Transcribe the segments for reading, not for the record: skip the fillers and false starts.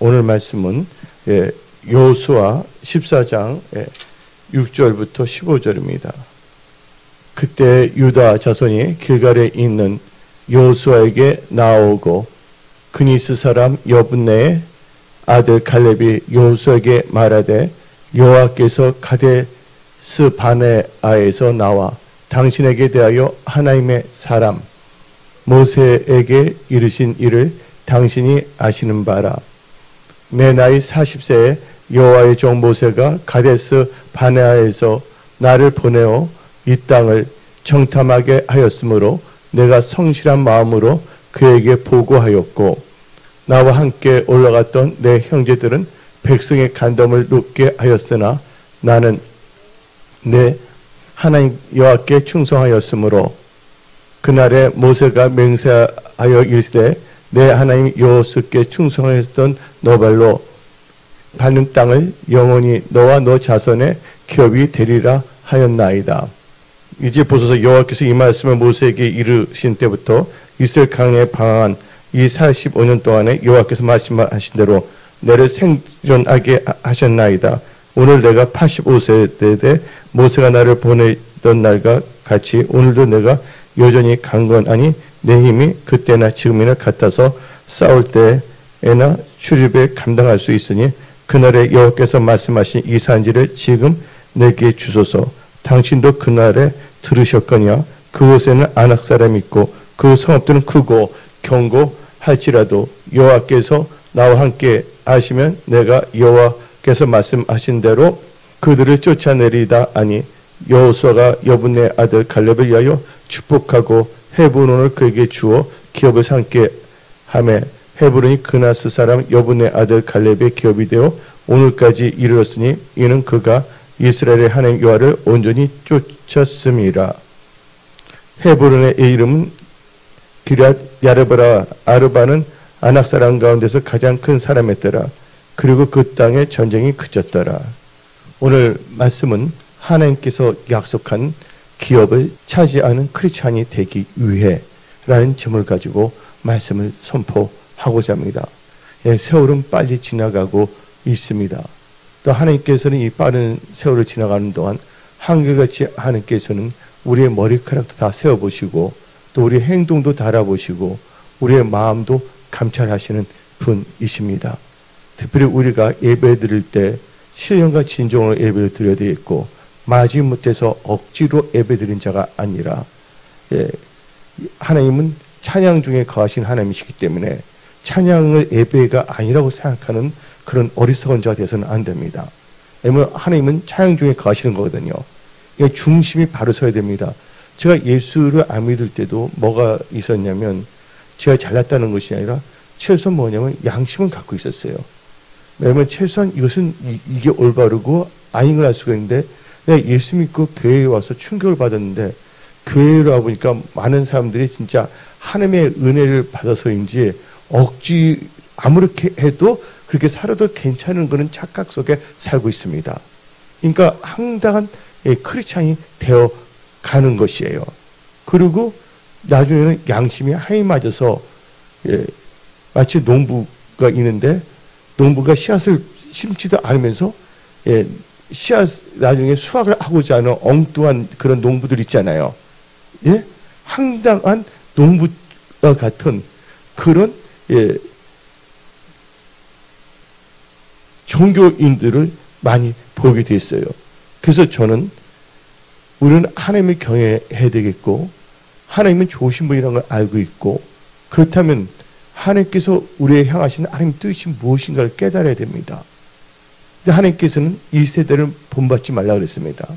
오늘 말씀은 여호수아 14장 6절부터 15절입니다. 그때 유다 자손이 길갈에 있는 여호수아에게 나오고 그니스 사람 여분네의 아들 갈렙이 여호수아에게 말하되 여호와께서 가데스 바네아에서 나와 당신에게 대하여 하나님의 사람 모세에게 이르신 일을 당신이 아시는 바라. 내 나이 40세에 여호와의 종 모세가 가데스 바네아에서 나를 보내어 이 땅을 정탐하게 하였으므로 내가 성실한 마음으로 그에게 보고하였고 나와 함께 올라갔던 내 형제들은 백성의 간담을 높게 하였으나 나는 내 하나님 여호와께 충성하였으므로 그날에 모세가 맹세하여 이르시되 내 하나님 여호와께 충성하였던 너 발로 밟는 땅을 영원히 너와 너 자손의 기업이 되리라 하였나이다. 이제 보소서 여호와께서 이 말씀을 모세에게 이르신 때부터 이스라엘 강에 방황한 이 45년 동안에 여호와께서 말씀하신 대로 내를 생존하게 하셨나이다. 오늘 내가 85세 때 모세가 나를 보내던 날과 같이 오늘도 내가 여전히 강건하니 내 힘이 그때나 지금이나 같아서 싸울 때에나 출입에 감당할 수 있으니 그날에 여호와께서 말씀하신 이 산지를 지금 내게 주소서. 당신도 그날에 들으셨거니와 그곳에는 아낙 사람이 있고 그 성읍들은 크고 견고할지라도 여호와께서 나와 함께 하시면 내가 여호와께서 말씀하신 대로 그들을 쫓아내리다 하니 여호수아가 여분네 아들 갈렙을 위하여 축복하고 헤브론을 그에게 주어 기업을 삼게 하매 헤브론이 그나스 사람 여분네 아들 갈렙의 기업이 되어 오늘까지 이르렀으니 이는 그가 이스라엘의 하나님 여호와를 온전히 쫓았음이라. 헤브론의 이름은 기럇 야르바라. 아르바는 아낙 사람 가운데서 가장 큰 사람이었더라. 그리고 그 땅에 전쟁이 그쳤더라. 오늘 말씀은 하나님께서 약속한 기업을 차지하는 크리스찬이 되기 위해라는 점을 가지고 말씀을 선포하고자 합니다. 세월은 빨리 지나가고 있습니다. 또 하나님께서는 이 빠른 세월을 지나가는 동안 한결같이 하나님께서는 우리의 머리카락도 다 세워보시고 또 우리의 행동도 달아보시고 우리의 마음도 감찰하시는 분이십니다. 특별히 우리가 예배 드릴 때 신령과 진정으로 예배를 드려야 되겠고 마지못해서 억지로 예배 드린 자가 아니라 하나님은 찬양 중에 거하신 하나님이시기 때문에 찬양을 예배가 아니라고 생각하는 그런 어리석은 자가 되어서는 안 됩니다. 왜냐하면 하나님은 찬양 중에 거하시는 거거든요. 중심이 바로 서야 됩니다. 제가 예수를 안 믿을 때도 뭐가 있었냐면 제가 잘났다는 것이 아니라 최소한 뭐냐면 양심은 갖고 있었어요. 왜냐하면 최소한 이것은 이게 올바르고 아닌 걸 알 수가 있는데 내가 예수 믿고 교회에 와서 충격을 받았는데 교회에 와보니까 많은 사람들이 진짜 하나님의 은혜를 받아서인지 억지 아무렇게 해도 그렇게 살아도 괜찮은 거는 착각 속에 살고 있습니다. 그러니까 황당한 크리스찬이 되어 가는 것이에요. 그리고 나중에는 양심이 하이 맞아서 마치 농부가 있는데 농부가 씨앗을 심지도 않으면서 씨앗 나중에 수확을 하고자 하는 엉뚱한 그런 농부들 있잖아요. 황당한 농부와 같은 그런 종교인들을 많이 보게 됐어요. 그래서 저는 우리는 하나님을 경외해야 되겠고 하나님은 좋으신 분이라는 걸 알고 있고 그렇다면 하나님께서 우리에 향하신 하나님 뜻이 무엇인가를 깨달아야 됩니다. 근데 하나님께서는 이 세대를 본받지 말라 그랬습니다.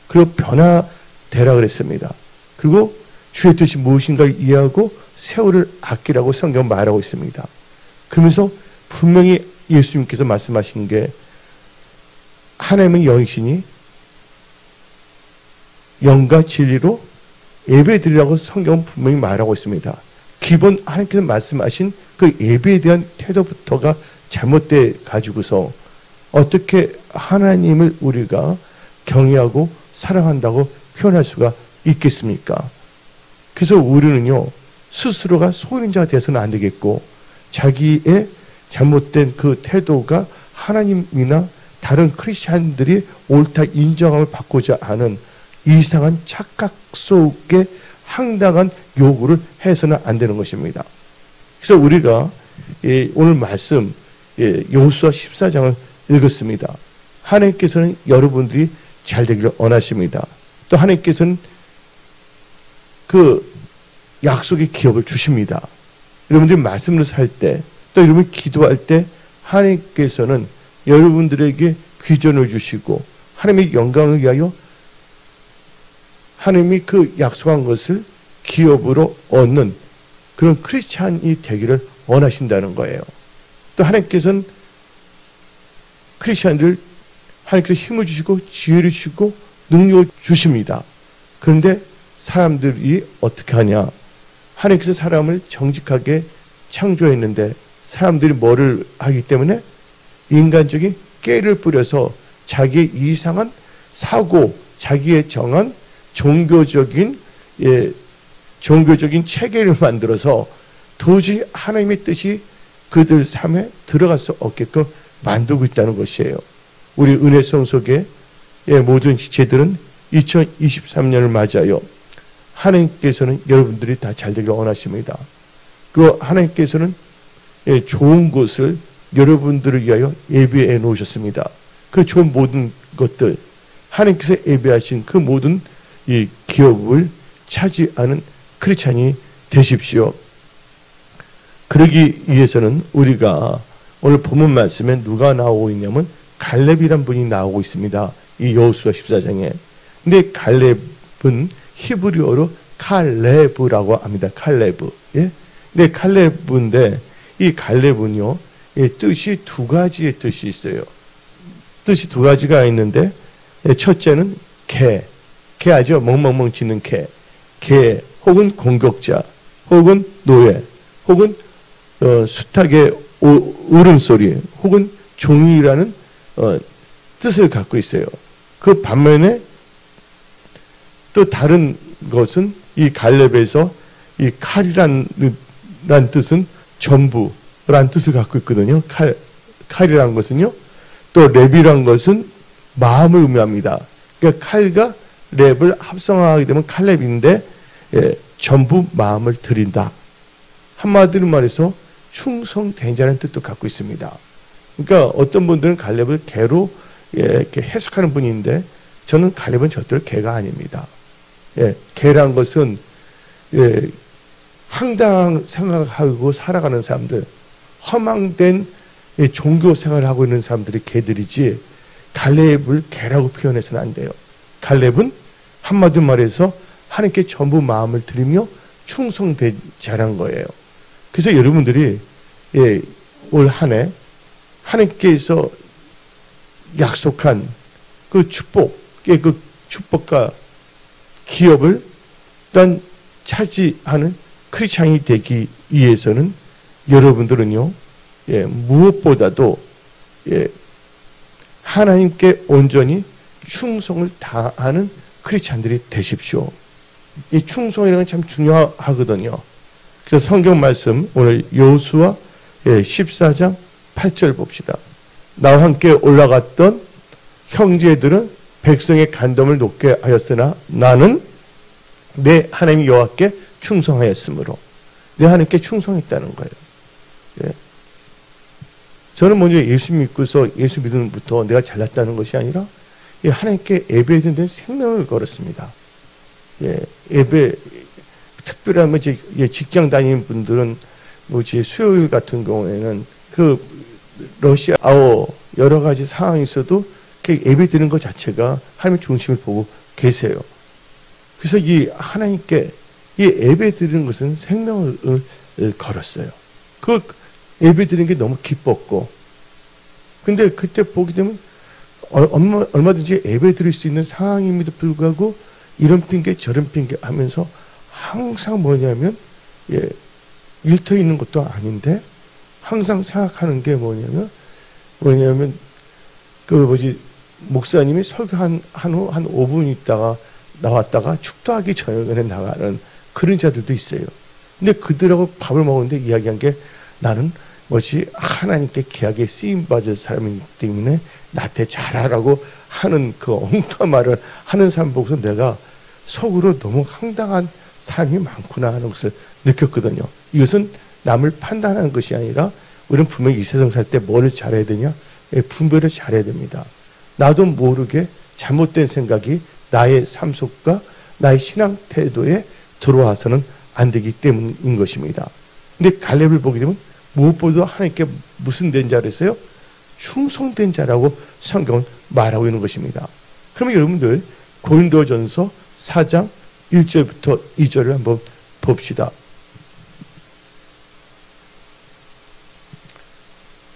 그리고 변화되라 그랬습니다. 그리고 주의 뜻이 무엇인가를 이해하고 세월을 아끼라고 성경 말하고 있습니다. 그러면서 분명히 예수님께서 말씀하신 게 하나님은 영이시니 영과 진리로 예배드리라고 성경은 분명히 말하고 있습니다. 기본 하나님께서 말씀하신 그 예배에 대한 태도부터가 잘못돼 가지고서 어떻게 하나님을 우리가 경외하고 사랑한다고 표현할 수가 있겠습니까? 그래서 우리는요 스스로가 소인자가 되어서는 안 되겠고 자기의 잘못된 그 태도가 하나님이나 다른 크리스찬들이 옳다 인정함을 받고자 하는 이상한 착각 속에 황당한 요구를 해서는 안 되는 것입니다. 그래서 우리가 오늘 말씀 여호수아 14장을 읽었습니다. 하나님께서는 여러분들이 잘 되기를 원하십니다. 또 하나님께서는 그 약속의 기업을 주십니다. 여러분들이 말씀을 살 때, 또 여러분이 기도할 때 하나님께서는 여러분들에게 귀전을 주시고 하나님의 영광을 위하여 하나님이 그 약속한 것을 기업으로 얻는 그런 크리스찬이 되기를 원하신다는 거예요. 또 하나님께서는 크리스찬들 하나님께서 힘을 주시고 지혜를 주시고 능력을 주십니다. 그런데 사람들이 어떻게 하냐? 하나님께서 사람을 정직하게 창조했는데 사람들이 뭐를 하기 때문에 인간적인 깨를 뿌려서 자기의 이상한 사고, 자기의 정한 종교적인 체계를 만들어서 도저히 하나님의 뜻이 그들 삶에 들어갈 수 없게끔 만들고 있다는 것이에요. 우리 은혜성 속에 모든 지체들은 2023년을 맞아요. 하나님께서는 여러분들이 다 잘 되기를 원하십니다. 그리고 하나님께서는 좋은 곳을 여러분들을 위하여 예비해 놓으셨습니다. 그 좋은 모든 것들, 하나님께서 예비하신 그 모든 이 기업을 차지하는 크리스찬이 되십시오. 그러기 위해서는 우리가 오늘 본문 말씀에 누가 나오고 있냐면 갈렙이란 분이 나오고 있습니다. 이 여호수아 14장에. 근데 갈렙은 히브리어로 칼레브라고 합니다. 칼레브. 예? 근데 칼레브인데 이 갈렙은요, 뜻이 두 가지의 뜻이 있어요. 뜻이 두 가지가 있는데 첫째는 개 아죠? 멍멍멍 짖는 개 혹은 공격자 혹은 노예 혹은 숱하게 울음소리 혹은 종이라는 뜻을 갖고 있어요. 그 반면에 또 다른 것은 이 갈렙에서 이 칼이란 뜻은 전부란 뜻을 갖고 있거든요. 칼이란 것은요. 또 랩이란 것은 마음을 의미합니다. 그러니까 칼과 랩을 합성하게 되면 칼렙인데 전부 마음을 드린다. 한마디로 말해서 충성된자는 뜻도 갖고 있습니다. 그러니까 어떤 분들은 갈렙을 개로 이렇게 해석하는 분이 있는데 저는 갈렙은 절대로 개가 아닙니다. 개란 것은 황당한 생각하고 살아가는 사람들, 허망된 종교 생활을 하고 있는 사람들이 개들이지 갈렙을 개라고 표현해서는 안 돼요. 갈렙은 한마디로 말해서 하나님께 전부 마음을 드리며 충성된 자란 거예요. 그래서 여러분들이 올 한 해 하나님께서 약속한 그 축복의 그 축복과 기업을 일단 차지하는 크리스찬이 되기 위해서는 여러분들은요, 무엇보다도 하나님께 온전히 충성을 다하는 크리스찬들이 되십시오. 이 충성이라는 게 참 중요하거든요. 그래서 성경 말씀 오늘 여호수아 14장 8절 봅시다. 나와 함께 올라갔던 형제들은 백성의 간담을 높게 하였으나 나는 내 하나님 여호와께 충성하였으므로. 내 하나님께 충성했다는 거예요. 저는 먼저 예수 믿고서 예수 믿음부터 내가 잘났다는 것이 아니라 하나님께 예배해준 데는 생명을 걸었습니다. 예배 특별하면 직장 다니는 분들은 수요일 같은 경우에는 그 러시아어 여러 가지 상황이 있어도 예배 드리는 것 자체가 하나님의 중심을 보고 계세요. 그래서 이 하나님께 이 예배 드리는 것은 생명을 걸었어요. 그 예배 드리는 게 너무 기뻤고, 근데 그때 보게 되면 얼마든지 예배 드릴 수 있는 상황임에도 불구하고 이런 핑계 저런 핑계 하면서 항상 뭐냐면 일터 있는 것도 아닌데 항상 생각하는 게 뭐냐면 목사님이 설교한 후 한 5분 있다가 나왔다가 축도하기 저녁에 나가는 그런 자들도 있어요. 근데 그들하고 밥을 먹었는데 이야기한 게 나는 뭐지 하나님께 귀하게 쓰임 받을 사람이기 때문에 나한테 잘하라고 하는 그 엉뚱한 말을 하는 사람 보고서 내가 속으로 너무 황당한 사람이 많구나 하는 것을 느꼈거든요. 이것은 남을 판단하는 것이 아니라 우리는 분명히 이 세상 살 때 뭐를 잘해야 되냐? 분별을 잘해야 됩니다. 나도 모르게 잘못된 생각이 나의 삶 속과 나의 신앙 태도에 들어와서는 안 되기 때문인 것입니다. 근데 갈렙을 보게 되면 무엇보다 하나님께 무슨 된 자를 했어요? 충성된 자라고 성경은 말하고 있는 것입니다. 그러면 여러분들 고린도전서 4장 1절부터 2절을 한번 봅시다.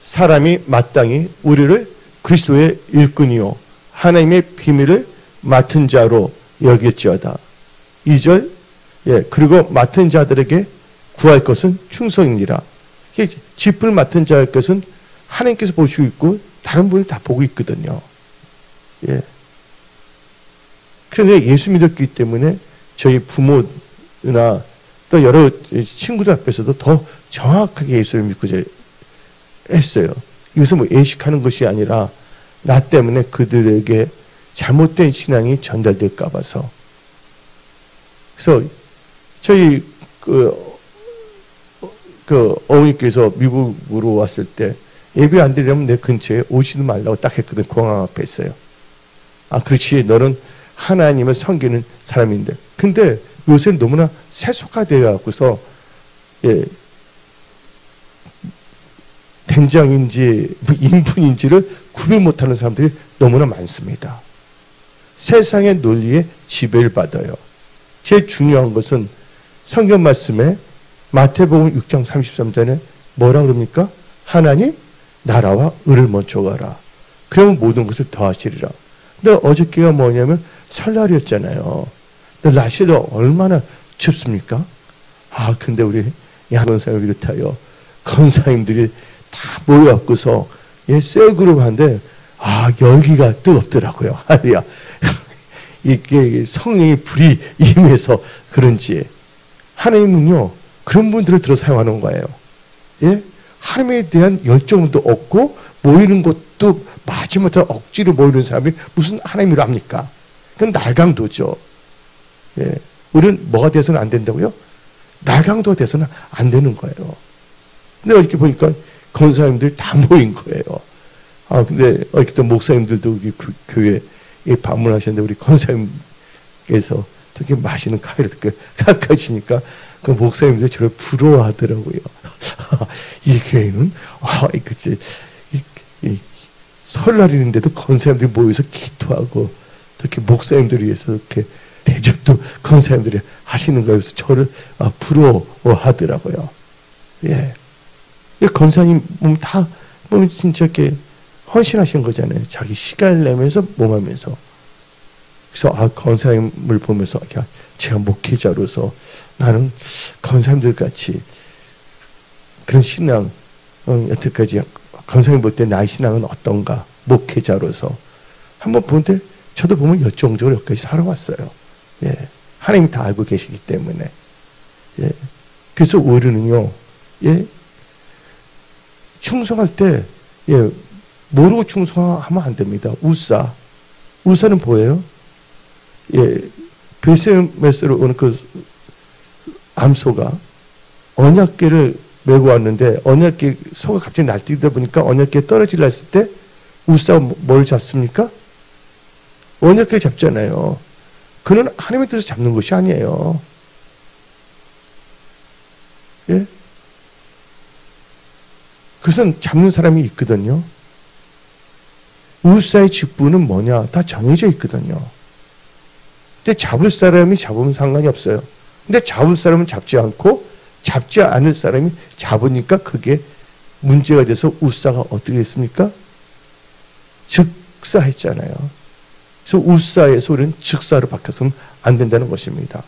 사람이 마땅히 우리를 그리스도의 일꾼이요 하나님의 비밀을 맡은 자로 여겼지어다. 2절 그리고 맡은 자들에게 구할 것은 충성이니라. 짚을 맡은 자의 것은 하나님께서 보시고 있고 다른 분이 다 보고 있거든요. 그런데 예수 믿었기 때문에 저희 부모나 또 여러 친구들 앞에서도 더 정확하게 예수를 믿고 했어요. 이것은 뭐 예식하는 것이 아니라 나 때문에 그들에게 잘못된 신앙이 전달될까 봐서. 그래서 저희 어머니께서 미국으로 왔을 때 예배 안 드리려면 내 근처에 오지도 말라고 딱 했거든. 공항 앞에 있어요. 그렇지. 너는 하나님을 섬기는 사람인데. 근데 요새는 너무나 세속화되어 갖고서 된장인지 인분인지를 구별 못하는 사람들이 너무나 많습니다. 세상의 논리에 지배를 받아요. 제일 중요한 것은 성경 말씀에 마태복음 6장 33절에 뭐라 그럽니까? 하나님 나라와 의를 먼저 가라. 그러면 모든 것을 더하시리라. 근데 어저께가 뭐냐면 설날이었잖아요. 근데 날씨가 얼마나 춥습니까? 근데 우리 양건사님을 비롯하여 건사님들이 다 모여갖고서 셀그룹 하는데 열기가 뜨겁더라고요. 할렐루야. 이게 성령의 불이 임해서 그런지 하나님은요 그런 분들을 들어 사용하는 거예요. 하나님에 대한 열정도 없고 모이는 것도 마지막에 억지로 모이는 사람이 무슨 하나님이라 합니까? 그건 날강도죠. 우리는 뭐가 돼서는 안 된다고요? 날강도가 돼서는 안 되는 거예요. 근데 이렇게 보니까 권사님들이 다 모인 거예요. 근데 이렇게 또 목사님들도 우리 교회에 방문하셨는데 우리 권사님께서 되게 맛있는 카레를 이렇게 깎아주니까 그 목사님들이 저를 부러워하더라고요. 이 교회는 그치 설날인데도 권사님들이 모여서 기도하고 이렇게 목사님들을 위해서 이렇게 대접도 권사님들이 하시는 거여서 저를 부러워하더라고요. 권사님 다 진짜 이렇게 헌신하신 거잖아요. 자기 시간을 내면서 몸하면서. 그래서 권사님을 보면서 제가 목회자로서 나는 권사님들 같이 그런 신앙 여태까지 권사님 볼 때 나의 신앙은 어떤가 목회자로서 한번 보는데 저도 보면 열정적으로 여기까지 살아왔어요. 하나님이 다 알고 계시기 때문에. 그래서 우리는요 충성할 때 모르고 충성하면 안 됩니다. 우사는 뭐예요? 베세메스로 오는 그 암소가 언약궤를 메고 왔는데 언약궤 소가 갑자기 날뛰다 보니까 언약궤 떨어지려 했을 때 우사가 뭘 잡습니까? 언약궤를 잡잖아요. 그는 하나님의 뜻을 잡는 것이 아니에요. 그것은 잡는 사람이 있거든요. 우사의 직분은 뭐냐? 다 정해져 있거든요. 근데 잡을 사람이 잡으면 상관이 없어요. 근데 잡을 사람은 잡지 않고 잡지 않을 사람이 잡으니까 그게 문제가 돼서 우사가 어떻게 했습니까? 즉사했잖아요. 그래서 우사에서 우리는 즉사로 바뀌어서는 안 된다는 것입니다.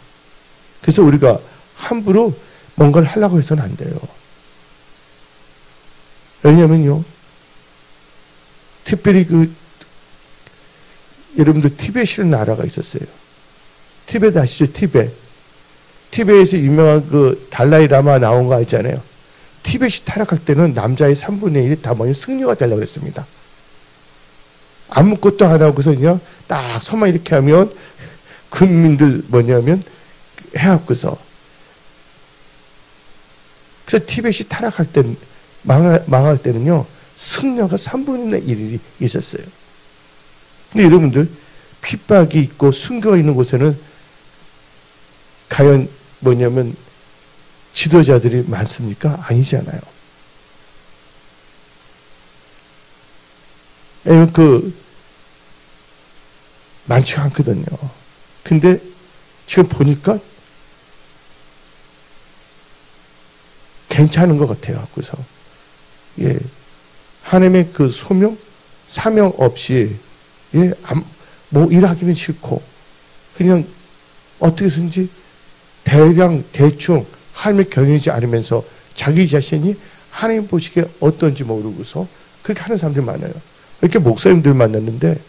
그래서 우리가 함부로 뭔가를 하려고 해서는 안 돼요. 왜냐면요, 특별히 여러분들 티벳이라는 나라가 있었어요. 티벳 아시죠? 티벳. 티벳에서 유명한 그 달라이 라마 나온 거 있잖아요. 티벳이 타락할 때는 남자의 3분의 1이 다 뭐냐 승려가 되려고 했습니다. 아무것도 안 하고서 그냥 딱 손만 이렇게 하면 군민들 뭐냐면 해갖고서 그래서 티벳이 타락할 때 망할 때는요 승려가 3분의 1이 있었어요. 근데 여러분들 핍박이 있고 순교가 있는 곳에는 과연 뭐냐면 지도자들이 많습니까? 아니잖아요. 많지 않거든요. 근데 지금 보니까 괜찮은 것 같아요. 그래서 예, 하나님의 그 소명, 사명 없이 뭐 일하기는 싫고 그냥 어떻게든지 대충 하나님을 경외하지 않으면서 자기 자신이 하나님 보시기에 어떤지 모르고서 그렇게 하는 사람들이 많아요. 이렇게 목사님들 만났는데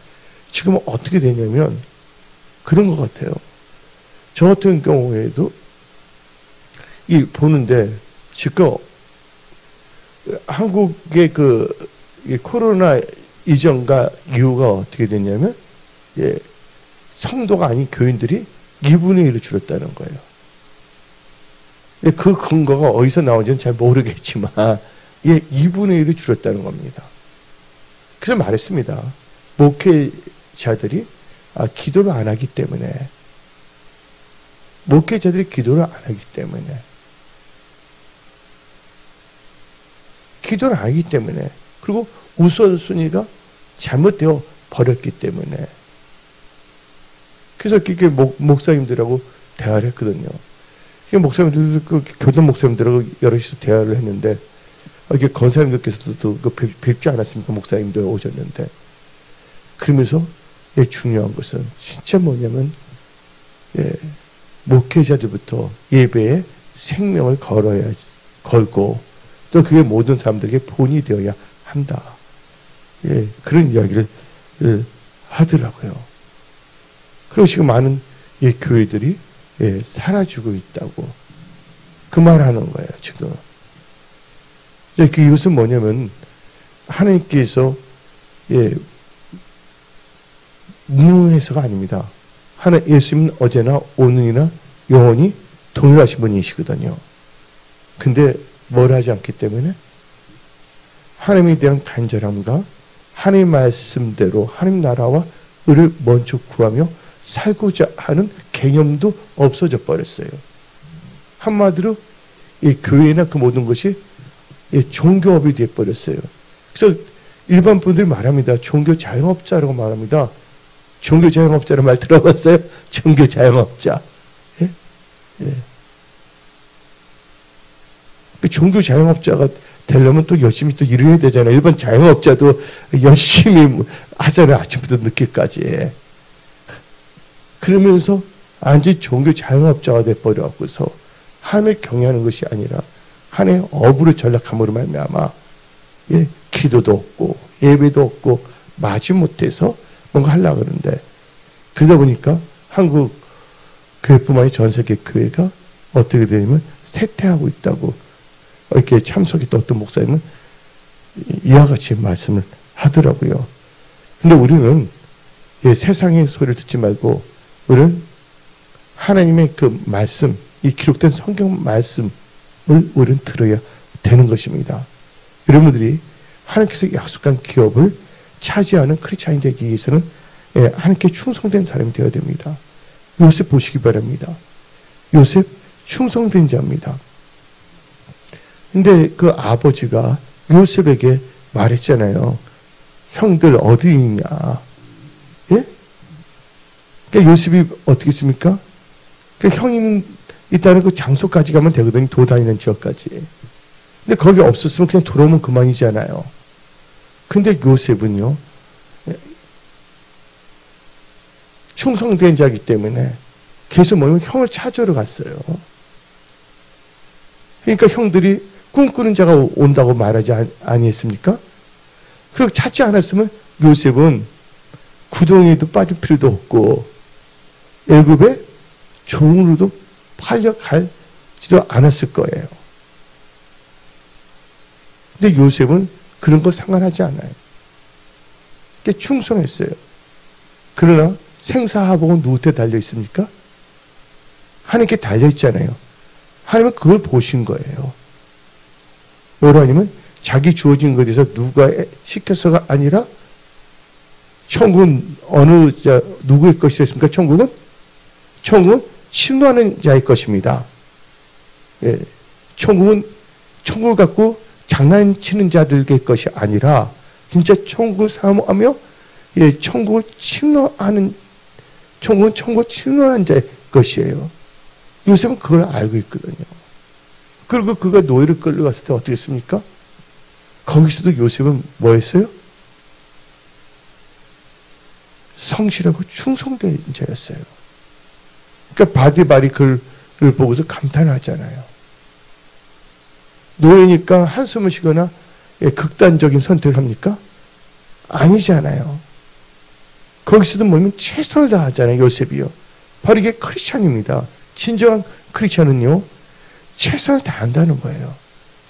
지금은 어떻게 되냐면 그런 것 같아요. 저 같은 경우에도 보는데 지금 한국의 코로나 이전과 이후가 어떻게 됐냐면 성도가 아닌 교인들이 2분의 1로 줄었다는 거예요. 그 근거가 어디서 나온지는 잘 모르겠지만 2분의 1이 줄었다는 겁니다. 그래서 말했습니다. 목회자들이 기도를 안 하기 때문에 기도를 안 하기 때문에 그리고 우선순위가 잘못되어 버렸기 때문에 그래서 이렇게 목사님들하고 대화를 했거든요. 교단 목사님들하고 여럿이서 대화를 했는데 이렇게 권사님들께서도 뵙지 않았습니까? 목사님들 오셨는데 그러면서 중요한 것은 진짜 뭐냐면 목회자들부터 예배에 생명을 걸고 또 그게 모든 사람들에게 본이 되어야 한다. 그런 이야기를 하더라고요. 그리고 지금 많은 교회들이 사라지고 있다고 그 말하는 거예요. 지금 이것은 뭐냐면 하나님께서 무능해서가 아닙니다. 예수님은 어제나 오늘이나 영원히 동일하신 분이시거든요. 근데 뭘 하지 않기 때문에 하나님에 대한 간절함과 하나님 말씀대로 하나님 나라와 의를 먼저 구하며 살고자 하는 개념도 없어져 버렸어요. 한마디로 교회나 그 모든 것이 종교업이 되어버렸어요. 그래서 일반 분들이 말합니다. 종교 자영업자라고 말합니다. 종교 자영업자라는 말 들어봤어요? 종교 자영업자. 종교 자영업자가 되려면 또 열심히 또 일을 해야 되잖아요. 일반 자영업자도 열심히 하잖아요. 아침부터 늦게까지. 그러면서 완전히 종교 자영업자가 돼버려갖고서 하나님을 경외하는 것이 아니라 하나님의 업으로 전락함으로 말미암아 기도도 없고 예배도 없고 마지못해서 뭔가 하려고 그러는데 그러다 보니까 한국 교회뿐만 아니라 전 세계 교회가 어떻게 되냐면 쇠퇴하고 있다고 이렇게 참석이 또 어떤 목사님은 이와 같이 말씀을 하더라고요. 근데 우리는 세상의 소리를 듣지 말고 우리는 하나님의 그 말씀, 이 기록된 성경 말씀을 우리는 들어야 되는 것입니다. 여러분들이 하나님께서 약속한 기업을 차지하는 크리스찬이 되기 위해서는 하나님께 충성된 사람이 되어야 됩니다. 요셉 보시기 바랍니다. 요셉 충성된 자입니다. 근데 그 아버지가 요셉에게 말했잖아요. 형들 어디 있냐? 예? 그러니까 요셉이 어떻게 했습니까? 그러니까 형이 있다는 그 장소까지 가면 되거든요. 도 다니는 지역까지. 근데 거기 없었으면 그냥 돌아오면 그만이잖아요. 근데 요셉은요, 충성된 자이기 때문에 계속 뭐냐면 형을 찾으러 갔어요. 그러니까 형들이 꿈꾸는 자가 온다고 말하지 아니했습니까? 그리고 찾지 않았으면 요셉은 구덩이에도 빠질 필요도 없고 애굽에 종으로도 팔려갈지도 않았을 거예요. 근데 요셉은 그런 거 상관하지 않아요. 충성했어요. 그러나 생사하복은 누구한테 달려 있습니까? 하나님께 달려 있잖아요. 하나님은 그걸 보신 거예요. 하나님은 자기 주어진 것에 대해서 누가 시켜서가 아니라 천국은 누구의 것이랬습니까? 천국은 침노하는 자의 것입니다. 예, 천국을 갖고 장난치는 자들의 것이 아니라 진짜 천국을 사모하며 천국을 침노하는 자의 것이에요. 요셉은 그걸 알고 있거든요. 그리고 그가 노예를 끌려갔을 때 어떻게 했습니까? 거기서도 요셉은 뭐 했어요? 성실하고 충성된 자였어요. 그러니까 바디바리 글을 보고서 감탄하잖아요. 노예니까 한숨을 쉬거나 극단적인 선택을 합니까? 아니잖아요. 거기서도 뭐냐면 최선을 다하잖아요. 요셉이요. 바로 이게 크리스찬입니다. 진정한 크리스찬은요, 최선을 다한다는 거예요.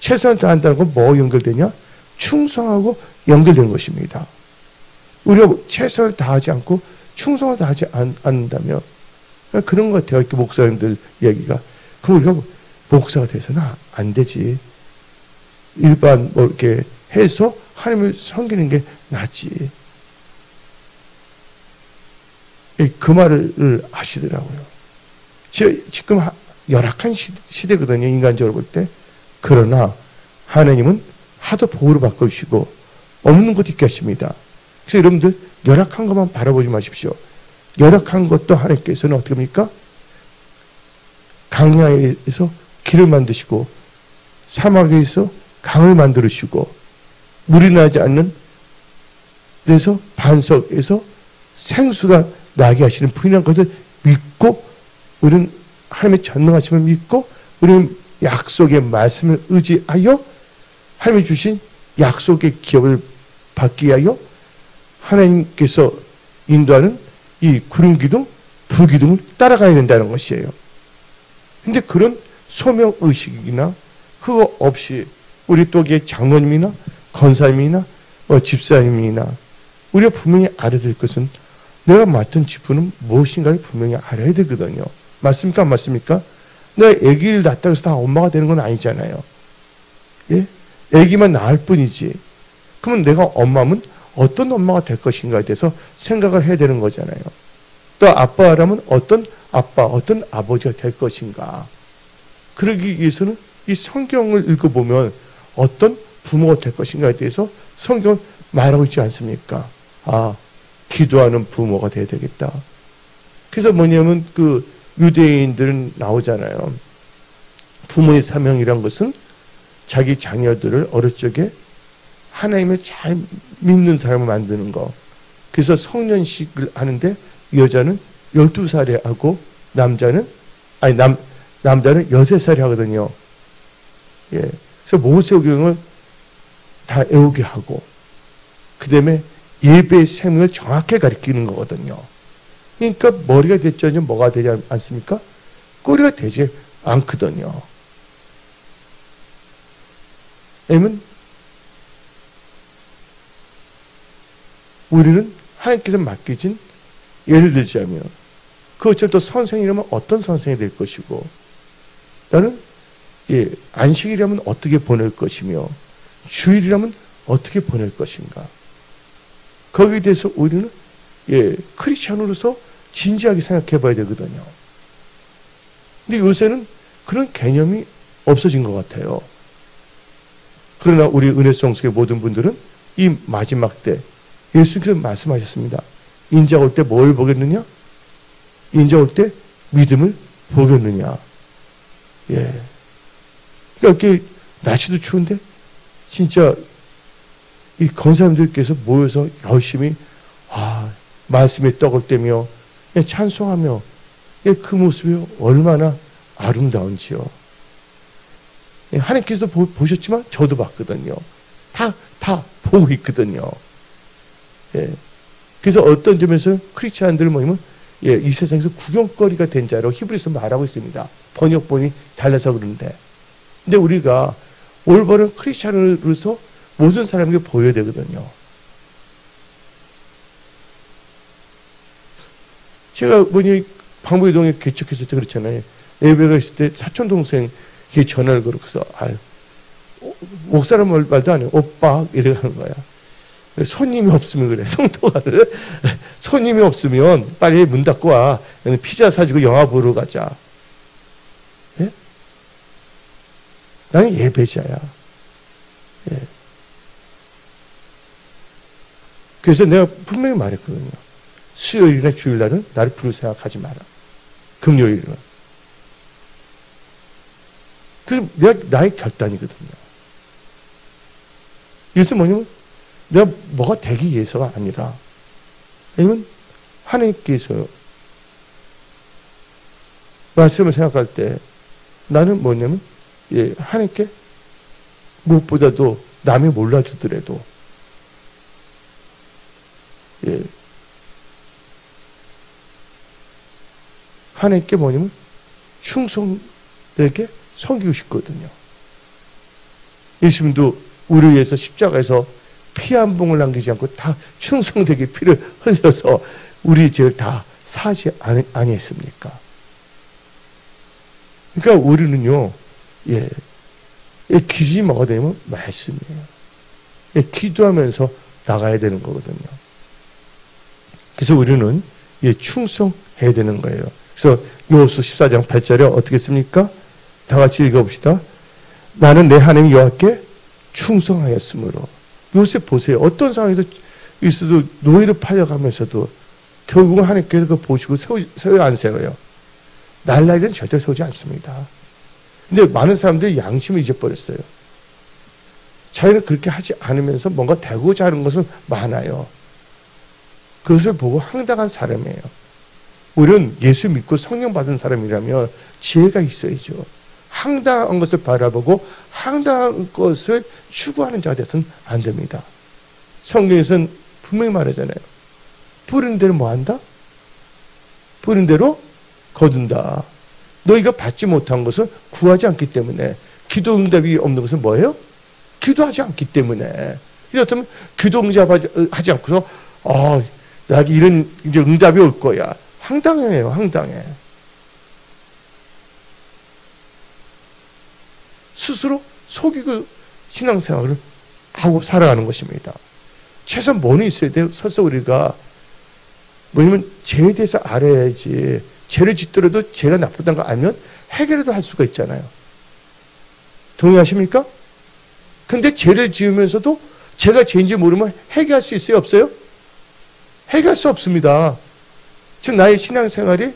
최선을 다한다는 건 뭐 연결되냐? 충성하고 연결된 것입니다. 우리가 최선을 다하지 않고 충성을 다하지 않는다면 그런 것 같아요. 이렇게 목사님들 얘기가. 그럼 우리가 목사가 돼서는 안 되지. 일반 이렇게 해서 하나님을 섬기는 게 낫지. 그 말을 하시더라고요. 지금 열악한 시대거든요. 인간적으로 볼 때. 그러나 하나님은 하도 복으로 바꿔주시고 없는 것 있게 하십니다. 그래서 여러분들 열악한 것만 바라보지 마십시오. 열악한 것도 하나님께서는 어떻게 합니까? 강야에서 길을 만드시고 사막에서 강을 만들으시고 물이 나지 않는 데서 반석에서 생수가 나게 하시는 분이란 것을 믿고 우리는 하나님의 전능하심을 믿고 우리는 약속의 말씀을 의지하여 하나님이 주신 약속의 기업을 받기 위하여 하나님께서 인도하는 이 구름기둥, 불기둥을 따라가야 된다는 것이에요. 근데 그런 소명의식이나 그거 없이 우리 또 장로님이나 권사님이나 집사님이나 우리가 분명히 알아야 될 것은 내가 맡은 직분은 무엇인가를 분명히 알아야 되거든요. 맞습니까? 안 맞습니까? 내가 아기를 낳았다고 해서 다 엄마가 되는 건 아니잖아요. 예? 아기만 낳을 뿐이지. 그러면 내가 엄마면 어떤 엄마가 될 것인가에 대해서 생각을 해야 되는 거잖아요. 또 아빠라면 어떤 아빠, 어떤 아버지가 될 것인가. 그러기 위해서는 이 성경을 읽어보면 어떤 부모가 될 것인가에 대해서 성경은 말하고 있지 않습니까? 기도하는 부모가 돼야 되겠다. 그래서 뭐냐면 유대인들은 나오잖아요. 부모의 사명이란 것은 자기 자녀들을 어릴 적에 하나님을 잘 믿는 사람을 만드는 거. 그래서 성년식을 하는데 여자는 12살에 하고 남자는 13살에 하거든요. 예. 그래서 모세오경을 다 외우게 하고 그 다음에 예배의 생명을 정확하게 가르치는 거거든요. 그러니까 머리가 됐죠. 뭐가 되지 않습니까? 꼬리가 되지 않거든요. 왜냐면 우리는 하나님께서 맡기진 예를 들자면 그것처럼 또 선생이라면 어떤 선생이 될 것이고 나는 안식이라면 어떻게 보낼 것이며 주일이라면 어떻게 보낼 것인가. 거기에 대해서 우리는 크리스천으로서 진지하게 생각해 봐야 되거든요. 근데 요새는 그런 개념이 없어진 것 같아요. 그러나 우리 은혜송속의 모든 분들은 이 마지막 때 예수님께서 말씀하셨습니다. 인자 올 때 뭘 보겠느냐? 인자 올 때 믿음을 보겠느냐? 예. 그러니까 이렇게 날씨도 추운데 진짜 이 권사님들께서 모여서 열심히 말씀에 떡을 떼며 찬송하며 그 모습이 얼마나 아름다운지요. 하나님께서도 보셨지만 저도 봤거든요. 다 보고 있거든요. 예. 그래서 어떤 점에서 크리스찬들을 모이면 이 세상에서 구경거리가 된 자로 히브리서 말하고 있습니다. 번역본이 달라서 그러는데. 근데 우리가 올바른 크리스찬으로서 모든 사람에게 보여야 되거든요. 제가 방배동에 개척했을 때 그렇잖아요. 예배가 있을 때 사촌 동생이 전화를 걸어서 목사람 말도 안 해요. 오빠 이래 하는 거야. 손님이 없으면 그래. 성도가 손님이 없으면 빨리 문 닫고 와. 피자 사주고 영화 보러 가자. 예? 나는 예배자야. 예. 그래서 내가 분명히 말했거든요. 수요일이나 주일날은 나를 부를 생각하지 마라. 금요일은. 그래서 나의 결단이거든요. 이것은 뭐냐면 내가 뭐가 되기 위해서가 아니라 아니면 하나님께서 말씀을 생각할 때 나는 뭐냐면 하나님께 무엇보다도 남이 몰라주더라도 하나님께 뭐냐면 충성되게 섬기고 싶거든요. 예수님도 우리 위해서 십자가에서 피 한 봉을 남기지 않고 다 충성되게 피를 흘려서 우리 죄를 다 사지 아니했습니까? 그러니까 우리는요, 기준이 뭐가 되면 말씀이에요. 기도하면서 나가야 되는 거거든요. 그래서 우리는 충성해야 되는 거예요. 그래서 여호수아 14장 8절에 어떻게 씁니까? 다 같이 읽어봅시다. 나는 내 하나님 여호와께 충성하였으므로. 요새 보세요. 어떤 상황에서 있어도 노예로 팔려가면서도 결국은 하나님께서 그거 보시고 세워요, 안 세워요? 날라리는 절대 세우지 않습니다. 근데 많은 사람들이 양심을 잊어버렸어요. 자기는 그렇게 하지 않으면서 뭔가 되고자 하는 것은 많아요. 그것을 보고 황당한 사람이에요. 우리는 예수 믿고 성령 받은 사람이라면 지혜가 있어야죠. 황당한 것을 바라보고 황당한 것을 추구하는 자가 되어서는 안 됩니다. 성경에서는 분명히 말하잖아요. 뿌린 대로 뭐 한다? 뿌린 대로 거둔다. 너희가 받지 못한 것은 구하지 않기 때문에. 기도 응답이 없는 것은 뭐예요? 기도하지 않기 때문에. 그렇다면 기도 응답하지 않고서 나에게 이런 이제 응답이 올 거야. 황당해요, 황당해. 스스로 속이고 신앙생활을 하고 살아가는 것입니다. 최소한 뭐는 있어야 돼요? 설사 우리가 뭐냐면 죄에 대해서 알아야지. 죄를 짓더라도 죄가 나쁘다는 거 알면 해결도 할 수가 있잖아요. 동의하십니까? 근데 죄를 지으면서도 죄가 죄인지 모르면 해결할 수 있어요? 없어요? 해결할 수 없습니다. 지금 나의 신앙생활이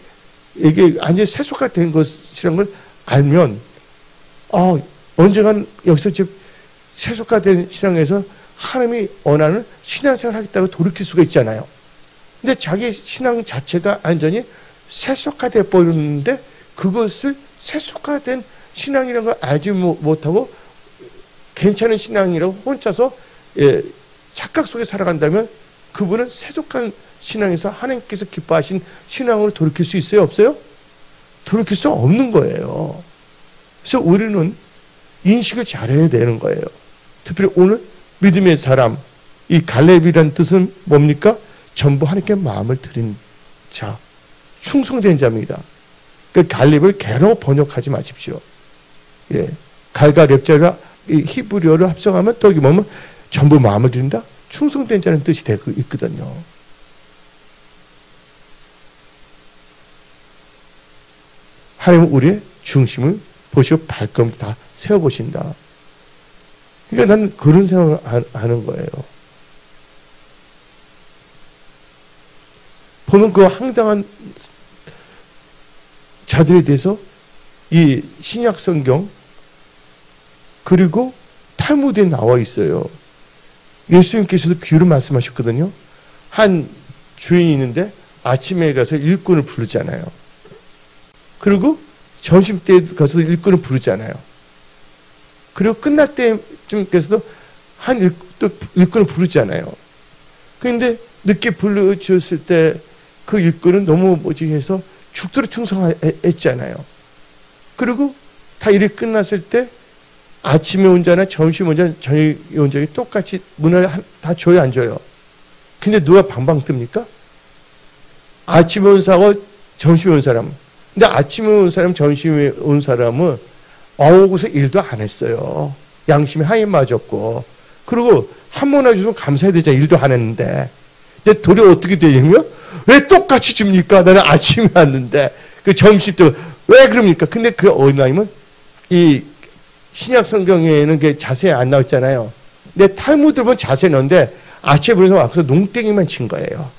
이게 완전히 세속화 된 것이라는 걸 알면 언젠간 여기서 지금 세속화된 신앙에서 하나님이 원하는 신앙생활을 하겠다고 돌이킬 수가 있잖아요. 근데 자기 신앙 자체가 완전히 세속화돼 버렸는데 그것을 세속화된 신앙이라는 걸 알지 못하고 괜찮은 신앙이라고 혼자서 착각 속에 살아간다면 그분은 세속한 신앙에서 하나님께서 기뻐하신 신앙으로 돌이킬 수 있어요? 없어요? 돌이킬 수 없는 거예요. 그래서 우리는 인식을 잘해야 되는 거예요. 특별히 오늘 믿음의 사람, 이 갈렙이라는 뜻은 뭡니까? 전부 하나님께 마음을 드린 자, 충성된 자입니다. 그 갈렙을 개로 번역하지 마십시오. 갈과 렙자가 히브리어를 합성하면 또 이게 뭐면 전부 마음을 드린다? 충성된 자는 뜻이 되고 있거든요. 하나님은 우리의 중심을 보시고 발걸음을 다 세워보신다. 그러니까 나는 그런 생각을 하는 거예요. 보는 그 황당한 자들에 대해서 이 신약 성경 그리고 탈무드에 나와 있어요. 예수님께서도 비유를 말씀하셨거든요. 한 주인이 있는데 아침에 가서 일꾼을 부르잖아요. 그리고 점심때 가서 일꾼을 부르잖아요. 그리고 끝날 때쯤께서도 한 일꾼을 부르잖아요. 그런데 늦게 불러주었을 때 그 일꾼은 너무 해서 죽도록 충성했잖아요. 그리고 다 일이 끝났을 때 아침에 온 자나 점심에 온 자나 저녁에 온 자에게 똑같이 문을 다 줘요, 안 줘요? 근데 누가 방방 뜹니까? 아침에 온 사람하고 점심에 온 사람. 근데 아침에 온 사람, 점심에 온 사람은 오고서 일도 안 했어요. 양심에 하인 맞았고. 그리고 한 번 해주면 감사해야 되잖아. 일도 안 했는데. 근데 도리어 어떻게 되냐면, 왜 똑같이 줍니까? 나는 아침에 왔는데. 그 점심 때, 왜 그럽니까? 근데 그 어린아이면, 이 신약 성경에는 그 자세히 안 나왔잖아요. 근데 탈무드 보면 자세히 넣는데, 아침에 보면서 와서 농땡이만 친 거예요.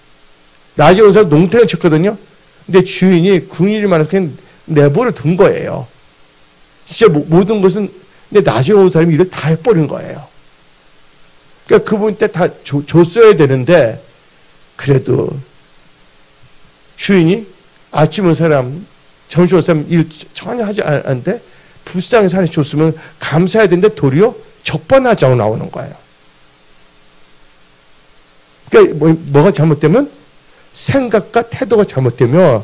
낮에 온 사람 농땡을 쳤거든요. 근데 주인이 궁일이 많아서 그냥 내버려 둔 거예요. 진짜 모든 것은, 근데 낮에 온 사람이 일을 다 해버린 거예요. 그러니까 그분 때 다 줬어야 되는데, 그래도 주인이 아침 온 사람, 점심 온 사람 일 전혀 하지 않는데, 불쌍해서 하나 줬으면 감사해야 되는데 도리어 적반하장으로 나오는 거예요. 그러니까 뭐가 잘못되면 생각과 태도가 잘못되면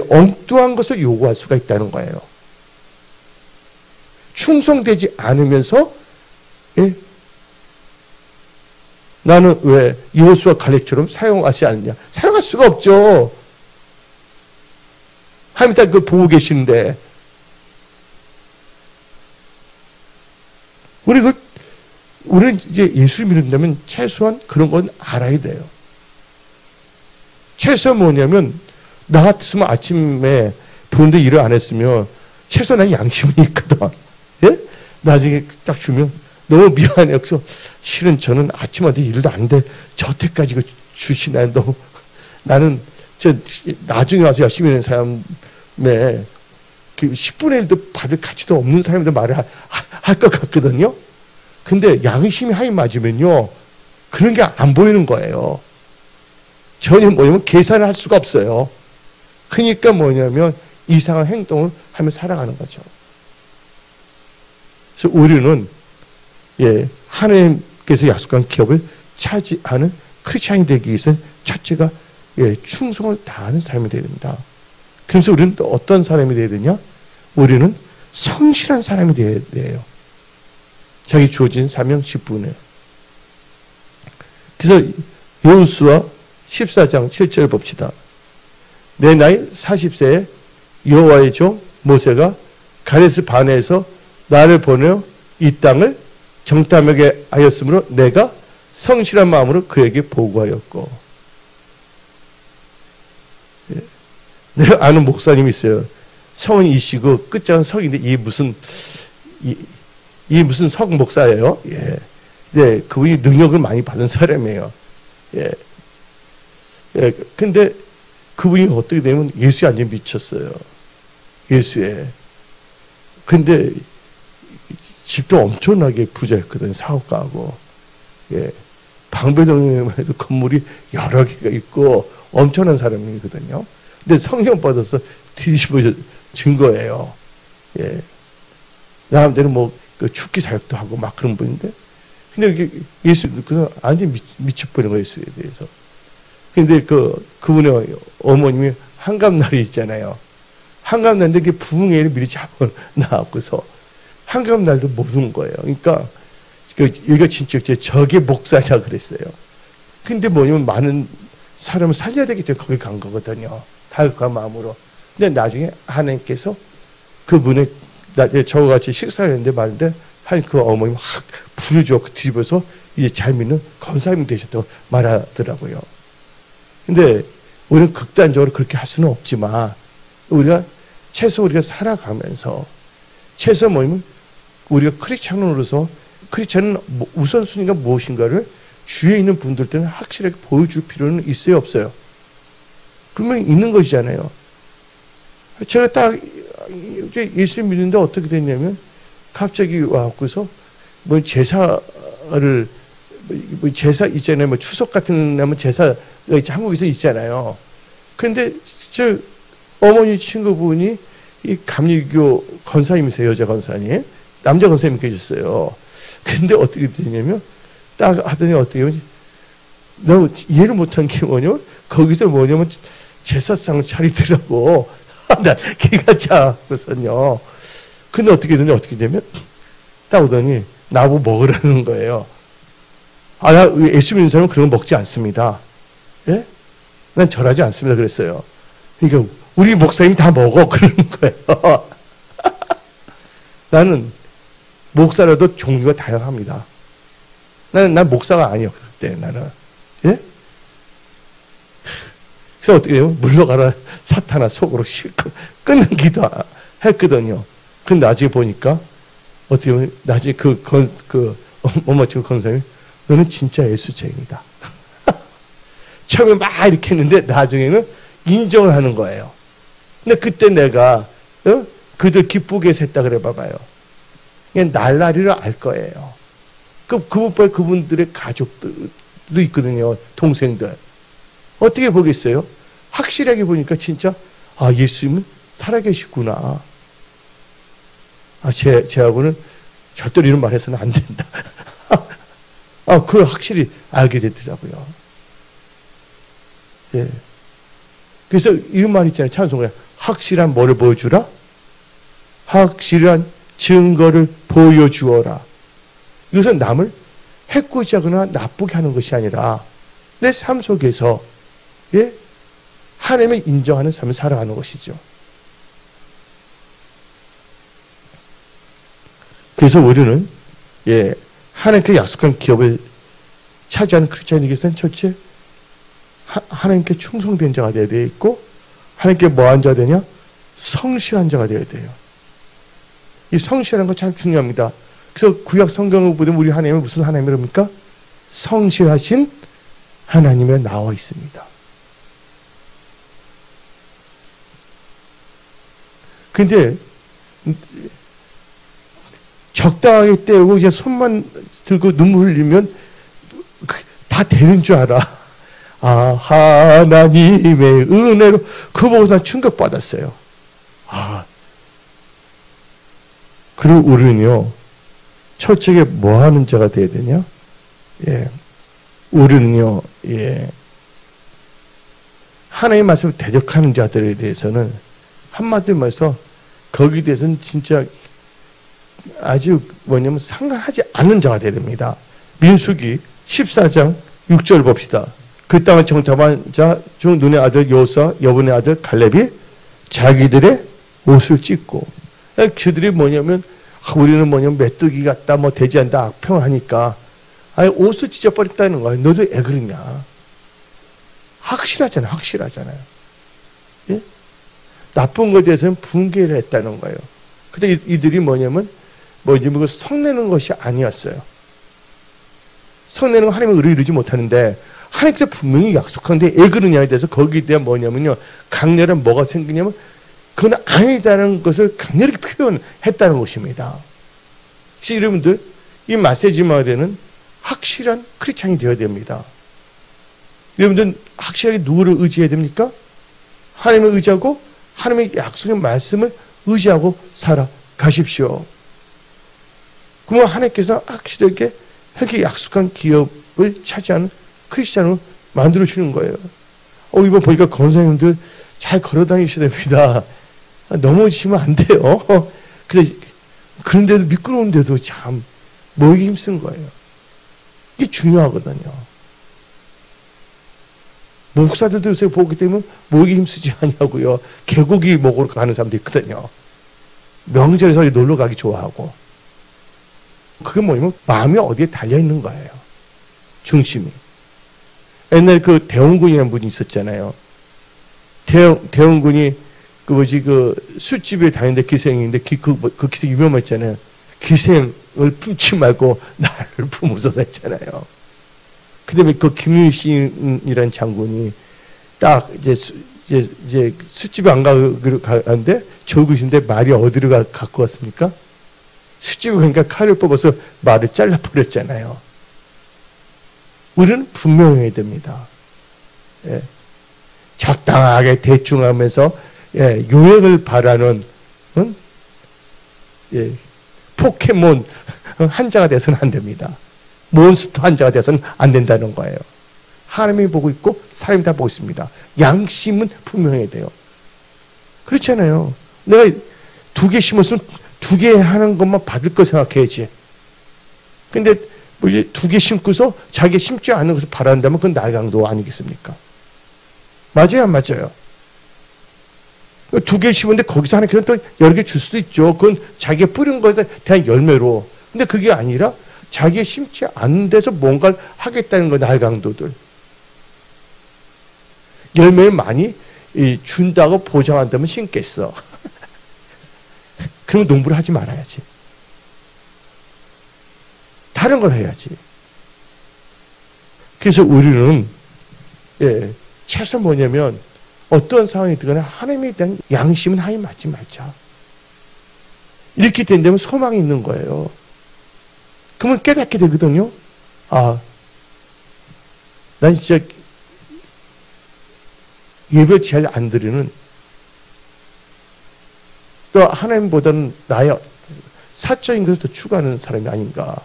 엉뚱한 것을 요구할 수가 있다는 거예요. 충성되지 않으면서 나는 왜 여호수아 갈렙처럼 사용하지 않느냐? 사용할 수가 없죠. 하나님 다 그걸 보고 계시는데 우리는 이제 예수를 믿는다면 최소한 그런 건 알아야 돼요. 최소한 뭐냐면, 나 같으면 아침에 부모님들 일을 안 했으면, 최소한 난 양심이 있거든. 예? 나중에 딱 주면, 너무 미안해. 그래서, 실은 저는 아침마다 일도 안 돼. 저때까지 이거 주시나요? 너무. 나는, 나중에 와서 열심히 하는 사람의, 10분의 1도 받을 가치도 없는 사람들 말을 할 것 같거든요. 근데 양심이 하이 맞으면요, 그런 게 안 보이는 거예요. 전혀 뭐냐면 계산을 할 수가 없어요. 그러니까 뭐냐면 이상한 행동을 하며 살아가는 거죠. 그래서 우리는 하나님께서 약속한 기업을 차지하는 크리스찬이 되기 위해서 첫째가 충성을 다하는 삶이 되어야 됩니다. 그래서 우리는 또 어떤 사람이 되어야 되냐? 우리는 성실한 사람이 되어야 돼요. 자기 주어진 사명 10분에. 그래서 여호수아 14장 7절 봅시다. 내 나이 40세에 여호와의 종 모세가 가데스 바네에서 나를 보내어 이 땅을 정탐하게 하였으므로 내가 성실한 마음으로 그에게 보고하였고. 내가 아는 목사님이 있어요. 성은 이시고 끝장은 석인데 이 무슨 석 목사예요. 예. 네, 그분이 능력을 많이 받은 사람이에요. 예. 예. 근데 그분이 어떻게 되면 예수에 완전 미쳤어요. 예수에. 근데 집도 엄청나게 부자였거든요. 사업가하고. 예. 방배동에만 해도 건물이 여러 개가 있고 엄청난 사람이거든요. 근데 성령 받아서 뒤집어진 거예요. 예. 나름대로 그 축기 사역도 하고 막 그런 분인데. 근데 이게 예수, 그래서 완전 미쳐버린 거예요, 예수에 대해서. 근데 그분의 어머님이 한갑날이 있잖아요. 한갑날인데 그게 부흥회를 미리 잡아놔갖고서 한갑날도 못 온 거예요. 그러니까, 여기가 진짜 저게 목사냐 그랬어요. 근데 뭐냐면 많은 사람을 살려야 되기 때문에 거기 간 거거든요. 다윗과 마음으로. 근데 나중에 하나님께서 그분의 저와 같이 식사를 했는데 말인데 하나님 그 어머님 확 불을 주었고 뒤집어서 이제 잘 믿는 권사님이 되셨다고 말하더라고요. 근데 우리는 극단적으로 그렇게 할 수는 없지만 최소 우리가 살아가면서 최소 뭐냐면 우리가 크리스찬으로서 크리스찬은 우선순위가 무엇인가를 주위에 있는 분들한테는 확실하게 보여줄 필요는 있어요, 없어요? 분명히 있는 것이잖아요. 제가 딱 예수 믿는데 어떻게 됐냐면 갑자기 와갖고서 제사를 제사 있잖아요. 추석 같은 날면 제사가 한국에서 있잖아요. 근데 저 어머니 친구분이 이 감리교 권사님이세요. 여자 권사님. 남자 권사님 계셨어요. 근데 어떻게 되냐면 딱 하더니 어떻게 하면 너무 이해를 못한 게 뭐냐면 거기서 뭐냐면 제사상 차리더라고. 나 기가 차고선요. 근데 어떻게 되면 딱 오더니 나보고 먹으라는 거예요. 아, 예수 믿는 사람은 그런 거 먹지 않습니다. 예? 난 절하지 않습니다. 그랬어요. 그러니까 우리 목사님 다 먹어. 그러는 거예요. 나는 목사라도 종류가 다양합니다. 난 목사가 아니었 그때 나는. 예? 그래서 어떻게 해요? 물러가라 사탄아 속으로 실컷 끊는 기도했거든요. 근데 나중에 보니까 어떻게 보면 나중에 엄마 친구 권사님이 너는 진짜 예수쟁이다. 처음에 막 이렇게 했는데 나중에는 인정을 하는 거예요. 근데 그때 내가 그들 기쁘게 해서 했다 그래 봐봐요. 그냥 날라리를 알 거예요. 그분들의 가족들도 있거든요. 동생들. 어떻게 보겠어요? 확실하게 보니까 진짜 아 예수님은 살아계시구나. 아 제하고는 절대로 이런 말 해서는 안 된다. 그걸 확실히 알게 되더라고요. 예. 그래서 이런 말 있잖아요. 찬송가에 확실한 뭐를 보여주라? 확실한 증거를 보여주어라. 이것은 남을 해코지 하거나 나쁘게 하는 것이 아니라 내 삶 속에서 예? 하나님을 인정하는 삶을 살아가는 것이죠. 그래서 우리는 예, 하나님께 약속한 기업을 차지하는 크리스찬이기 위해서는 첫째 하나님께 충성된 자가 되어야 되고 하나님께 뭐한 자가 되냐? 성실한 자가 되어야 돼요. 이 성실한 건 참 중요합니다. 그래서 구약 성경을 보면 우리 하나님은 무슨 하나님이랍니까? 성실하신 하나님이 나와 있습니다. 근데 적당하게 때우고 이제 손만 들고 눈물 흘리면 다 되는 줄 알아. 아, 하나님의 은혜로 그거 보고 난 충격받았어요. 아, 그리고 우리는요 철저하게 뭐 하는 자가 돼야 되냐? 예, 우리는요, 예, 하나님의 말씀을 대적하는 자들에 대해서는 한마디로 말해서 거기에 대해서는 진짜 아주 뭐냐면 상관하지 않는 자가 되야 됩니다. 민수기 14장 6절 봅시다. 그 땅을 정탐한 자 중 눈의 아들 여호수아 여분의 아들 갈렙이 자기들의 옷을 찢고 그들이 뭐냐면 우리는 뭐냐면 메뚜기 같다 뭐 되지 않다 악평을 하니까 아예 옷을 찢어버렸다는 거야. 너도 애 그러냐. 확실하잖아요. 예? 나쁜 것에 대해서는 분개를 했다는 거예요. 근데 이들이 뭐냐면 그걸 성내는 것이 아니었어요. 성내는 건 하나님의 의를 이루지 못하는데 하나님께서 분명히 약속하는데 애 그러냐에 대해서 거기에 대한 뭐냐면요 강렬한 뭐가 생기냐면 그건 아니다라는 것을 강렬하게 표현했다는 것입니다. 혹시 여러분들 이 메시지 말에는 확실한 크리스찬이 되어야 됩니다. 여러분들 확실하게 누구를 의지해야 됩니까? 하나님을 의지하고 하나님의 약속의 말씀을 의지하고 살아가십시오. 그러면 하나님께서 확실하게 이렇게 약속한 기업을 차지하는 크리스찬으로 만들어주는 거예요. 이번 보니까 권사님들 잘 걸어다니셔야 됩니다. 넘어지시면 안 돼요. 그런데도 미끄러운데도 참 모이기 힘쓴 거예요. 이게 중요하거든요. 목사들도 요새 보기 때문에 모이기 힘쓰지 않냐고요. 개고기 먹으러 가는 사람도 있거든요. 명절에서 놀러 가기 좋아하고. 그게 뭐냐면 마음이 어디에 달려있는 거예요. 중심이. 옛날에 그 대원군이라는 분이 있었잖아요. 대원군이 술집에 다니는데 기생인데 그 기생 유명했잖아요. 기생을 품지 말고 나를 품으소서 했잖아요. 그 다음에 그 김유신이라는 장군이 딱 이제 술집에 안 가는데 졸고 있는데 말이 어디로 갖고 왔습니까? 술집에 가니까 칼을 뽑아서 말을 잘라버렸잖아요. 우리는 분명해야 됩니다. 예. 적당하게 대충 하면서 예, 유행을 바라는 예, 포켓몬 한자가 돼서는 안 됩니다. 몬스터 한자가 돼서는 안 된다는 거예요. 하나님이 보고 있고 사람이 다 보고 있습니다. 양심은 분명해야 돼요. 그렇잖아요. 내가 2개 심었으면 두 개 하는 것만 받을 거 생각해야지. 근데 뭐 이제 두 개 심고서 자기 심지 않은 것을 바란다면 그건 날강도 아니겠습니까? 맞아요, 안 맞아요? 두 개 심었는데 거기서 하나 또 여러 개 줄 수도 있죠. 그건 자기가 뿌린 것에 대한 열매로. 근데 그게 아니라 자기가 심지 않은 데서 뭔가를 하겠다는 거, 날강도들. 열매를 많이 준다고 보장한다면 심겠어. 그러면 농부를 하지 말아야지. 다른 걸 해야지. 그래서 우리는 최소 뭐냐면 어떤 상황이 들거나 하나님에 대한 양심은 하나님 맞지 말자. 이렇게 된다면 소망이 있는 거예요. 그러면 깨닫게 되거든요. 아, 난 진짜 예배를 잘 안 드리는, 또 하나님보다는 나의 사적인 것을 더 추구하는 사람이 아닌가.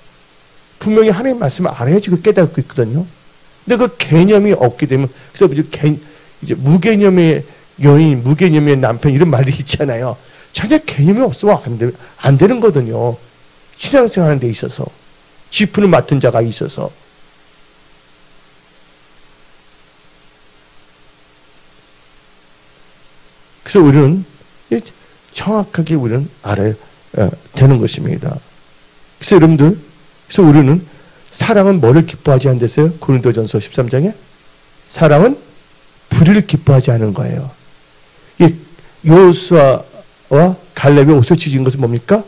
분명히 하나님 말씀을 알아야지 그 깨닫고 있거든요. 근데 그 개념이 없게 되면, 그래서 이제 무개념의 여인, 무개념의 남편 이런 말이 있잖아요. 전혀 개념이 없으면 안 되는 거거든요. 신앙생활 하는 데 있어서. 지푸는 맡은 자가 있어서. 그래서 우리는 정확하게 우리는 알아야 되는 것입니다. 그래서 여러분들, 그래서 우리는 사랑은 뭐를 기뻐하지 않는데서요? 고린도전서 13장에 사랑은 불의를 기뻐하지 않은 거예요. 이 여호수아와 갈렙의 옷을 찢은 것은 뭡니까?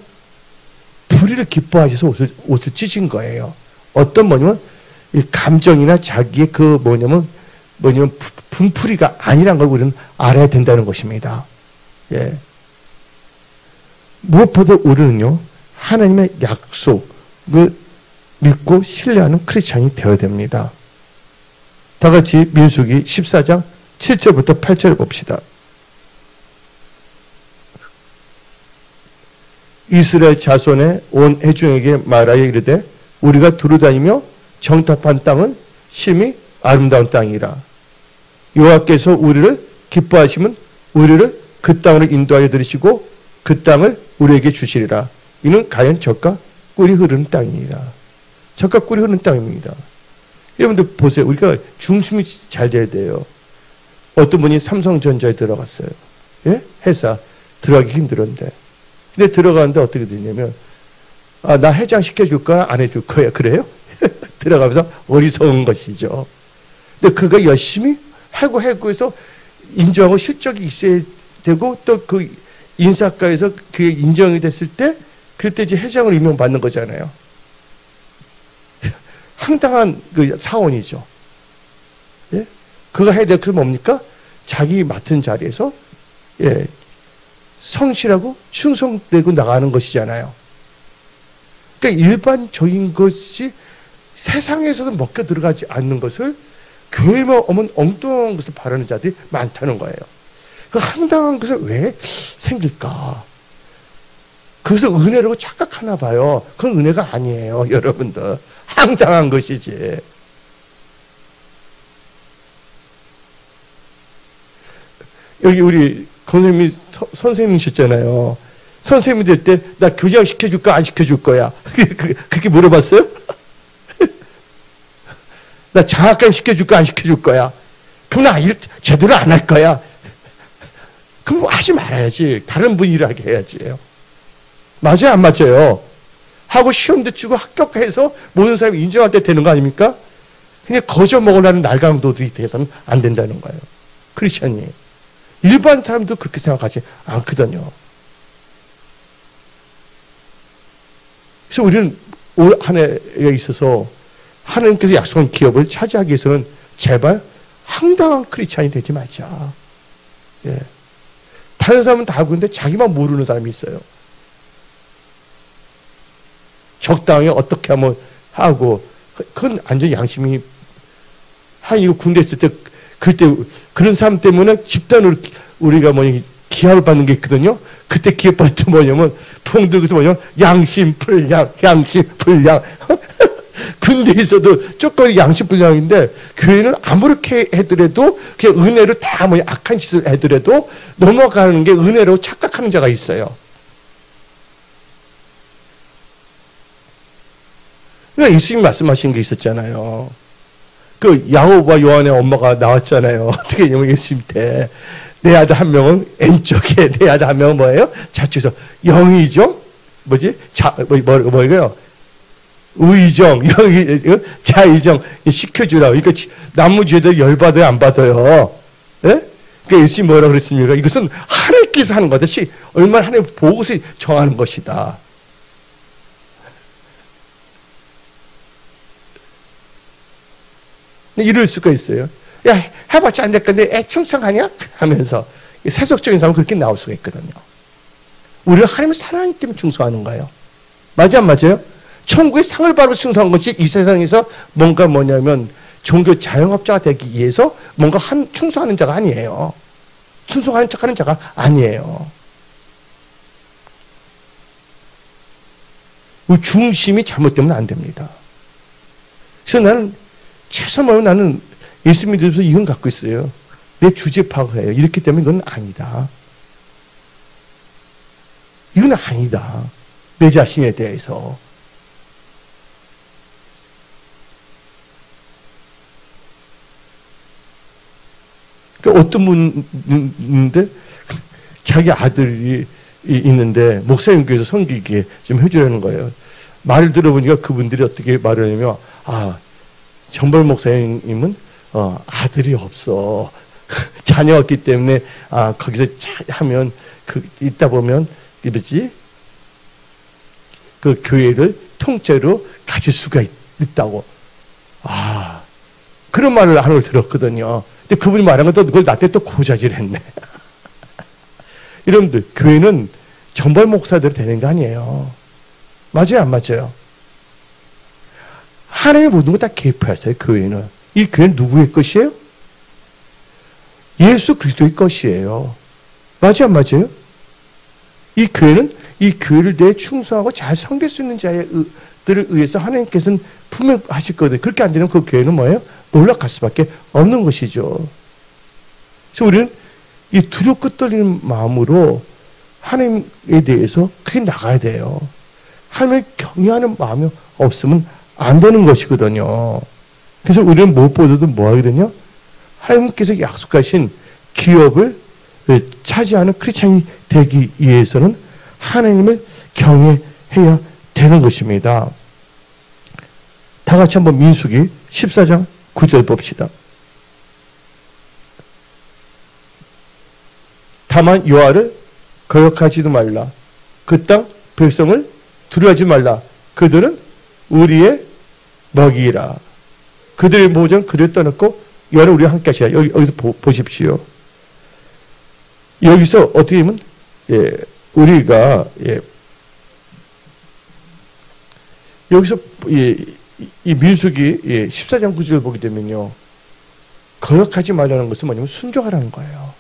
불의를 기뻐하셔서 옷을 찢은 거예요. 어떤 뭐냐면 이 감정이나 자기의 그 뭐냐면 분풀이가 아니란 걸 우리는 알아야 된다는 것입니다. 예. 무엇보다 우리는요, 하나님의 약속을 믿고 신뢰하는 크리스찬이 되어야 됩니다. 다 같이 민수기 14장 7절부터 8절 봅시다. 이스라엘 자손의 온 회중에게 말하여 이르되 우리가 두루다니며 정탐한 땅은 심히 아름다운 땅이라. 여호와께서 우리를 기뻐하시면 우리를 그 땅으로 인도하여 들으시고 그 땅을 우리에게 주시리라. 이는 가연 젖과 꿀이 흐르는 땅이니라. 젖과 꿀이 흐르는 땅입니다. 여러분들 보세요. 우리가 중심이 잘 돼야 돼요. 어떤 분이 삼성전자에 들어갔어요. 예? 회사 들어가기 힘들었는데. 근데 들어가는데 어떻게 되냐면, 아, 나 회장 시켜줄 거야? 안 해줄 거야? 그래요? 들어가면서 어리석은 것이죠. 근데 그가 열심히 해서 인정하고 실적이 있어야 되고, 또 그 인사과에서 그게 인정이 됐을 때, 그때 이제 회장을 임명받는 거잖아요. 황당한 그 사원이죠. 예? 그가 해야 될 것은 뭡니까? 자기 맡은 자리에서, 예, 성실하고 충성되고 나가는 것이잖아요. 그러니까 일반적인 것이 세상에서도 먹혀 들어가지 않는 것을 교회만 오면 엉뚱한 것을 바라는 자들이 많다는 거예요. 그 황당한 것은 왜 생길까? 그것을 은혜라고 착각하나 봐요. 그건 은혜가 아니에요, 여러분들. 황당한 것이지. 여기 우리 선생님이 선생님이셨잖아요. 선생님이 될 때 나 교장 시켜줄 거야, 안 시켜줄 거야? 그렇게 물어봤어요? 나 장학금 시켜줄 거야, 안 시켜줄 거야? 그럼 나 일 제대로 안 할 거야? 그럼 뭐 하지 말아야지. 다른 분이 일하게 해야지. 맞아요, 안 맞아요? 하고 시험도 치고 합격해서 모든 사람이 인정할 때 되는 거 아닙니까? 그냥 거저 먹으려는 날강도들이 돼서는 안 된다는 거예요. 크리스천이. 일반 사람도 그렇게 생각하지 않거든요. 그래서 우리는 올 한 해에 있어서 하나님께서 약속한 기업을 차지하기 위해서는 제발 황당한 크리스찬이 되지 말자. 예. 다른 사람은 다 하고 있는데 자기만 모르는 사람이 있어요. 적당히 어떻게 하면 하고, 그건 완전 양심이, 이거 군대 있을 때, 그때, 그런 사람 때문에 집단으로 우리가 기합을 받는 게 있거든요. 그때 기합 받을 때 뭐냐면, 봉들에서 뭐냐면, 양심불량. 군대에서도 조금 양심불량인데, 교회는 아무렇게 해더라도, 그냥 은혜로 다 악한 짓을 해더라도, 넘어가는 게 은혜로 착각하는 자가 있어요. 그러니까 예수님이 말씀하신 게 있었잖아요. 그 야고보와 요한의 엄마가 나왔잖아요. 어떻게 했냐면 예수님 때 내 아들 한 명은 왼쪽에, 내 아들 한 명은 뭐예요? 좌측에서 영의정, 뭐지? 뭐예요? 의정, 자의정 시켜주라고. 그러니까 나무주의들 열받아요, 안 받아요? 예? 그러니까 예수님이 뭐라고 그랬습니까? 이것은 하나님께서 하는 것이 얼마나 하나님 보고서 정하는 것이다. 이럴 수가 있어요. 야, 해봤자 안 될 건데 애 충성하냐? 하면서 세속적인 사람은 그렇게 나올 수가 있거든요. 우리가 하나님을 사랑하기 때문에 충성하는 거예요. 맞아 안 맞아요? 천국의 상을 받으러 충성한 것이 이 세상에서 뭔가 뭐냐면 종교 자영업자가 되기 위해서 뭔가 충성하는 자가 아니에요. 충성하는 척하는 자가 아니에요. 그 중심이 잘못되면 안 됩니다. 그래서 나는 최소한 나는 예수 믿으면서 이건 갖고 있어요. 내 주제 파악해요. 이렇기 때문에 이건 아니다. 이건 아니다. 내 자신에 대해서. 그러니까 어떤 분인데 자기 아들이 있는데 목사님께서 섬기게 좀 해주라는 거예요. 말을 들어보니까 그분들이 어떻게 말을 하냐면 정벌 목사님은 아들이 없어. 자녀가 없기 때문에 거기서 하면 있다 보면 뭐지? 그 교회를 통째로 가질 수가 있다고. 그런 말을 하는 걸 들었거든요. 근데 그분이 말한 것도 그걸 나한테 또 고자질했네. 여러분들 교회는 정벌 목사대로 되는 거 아니에요. 맞아요, 안 맞아요? 하나님의 모든 걸 다 개입하세요. 교회는. 이 교회는 누구의 것이에요? 예수 그리스도의 것이에요. 맞아요, 안 맞아요? 이 교회는 이 교회를 내 충성하고 잘 섬길 수 있는 자들을 의해서 하나님께서는 분명하실 거거든요. 그렇게 안 되면 그 교회는 뭐예요? 올라갈 수밖에 없는 것이죠. 그래서 우리는 이 두렵고 떨리는 마음으로 하나님에 대해서 크게 나가야 돼요. 하나님을 경외하는 마음이 없으면 안 되는 것이거든요. 그래서 우리는 무엇보다도 뭐 하거든요? 하나님께서 약속하신 기업을 차지하는 크리스찬이 되기 위해서는 하나님을 경외해야 되는 것입니다. 다 같이 한번 민수기 14장 9절 봅시다. 다만 여호와를 거역하지도 말라. 그 땅 백성을 두려워하지 말라. 그들은 우리의 먹이라. 그들의 모전 그를 떠났고 여호와는 우리와 함께 하시라. 여기서 보십시오. 여기서 어떻게 보면 우리가 여기서 이 민수기 14장 9절을 보게 되면요. 거역하지 말라는 것은 뭐냐면 순종하라는 거예요.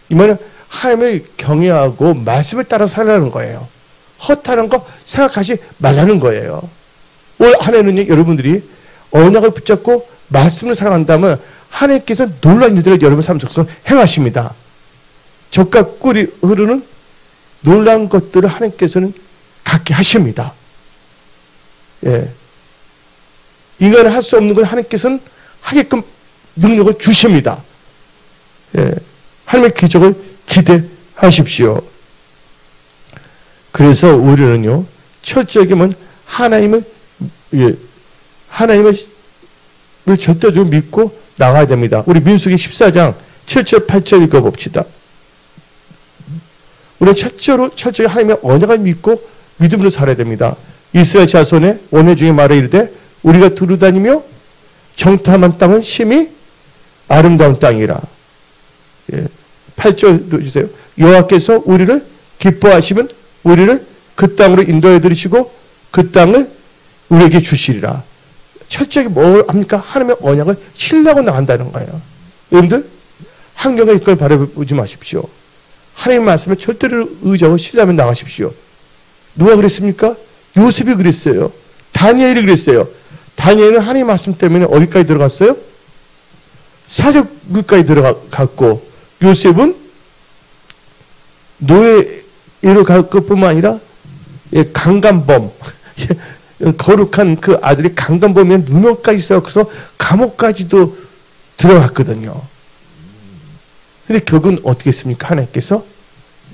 이 말은 하나님을 경외하고 말씀을 따라 살라는 거예요. 허탄한 거 생각하지 말라는 거예요. 올 한 해는요, 여러분들이 언약을 붙잡고 말씀을 사랑한다면 하나님께서 놀라운 일들을 여러분 삶 속에서 행하십니다. 젖과 꿀이 흐르는 놀라운 것들을 하나님께서는 갖게 하십니다. 인간은 할 수 없는 걸 하나님께서는 하게끔 능력을 주십니다. 하나님의 기적을 기대하십시오. 그래서 우리는요, 철저하게만 하나님을 절대적으로 믿고 나가야 됩니다. 우리 민수기 14장 7절 8절 읽어봅시다. 우리는 철저히 하나님의 언약을 믿고 믿음으로 살아야 됩니다. 이스라엘 자손의 원해 중에 말을 이르되 우리가 두루다니며 정탐한 땅은 심히 아름다운 땅이라. 8절 주세요. 여호와께서 우리를 기뻐하시면 우리를 그 땅으로 인도해 드리시고 그 땅을 우리에게 주시리라. 철저하게 뭘 합니까? 하나님의 언약을 신뢰하고 나간다는 거예요. 여러분들 환경의 일걸 바라보지 마십시오. 하나님의 말씀에 절대로 의지하고 신뢰하며 나가십시오. 누가 그랬습니까? 요셉이 그랬어요. 다니엘이 그랬어요. 다니엘은 하나님의 말씀 때문에 어디까지 들어갔어요? 사적물까지 들어갔고, 요셉은 노예로 갈 것뿐만 아니라 강간범, 거룩한 그 아들이 강간범인 누명까지 써서 감옥까지도 들어갔거든요. 근데 결국은 어떻게 했습니까? 하나님께서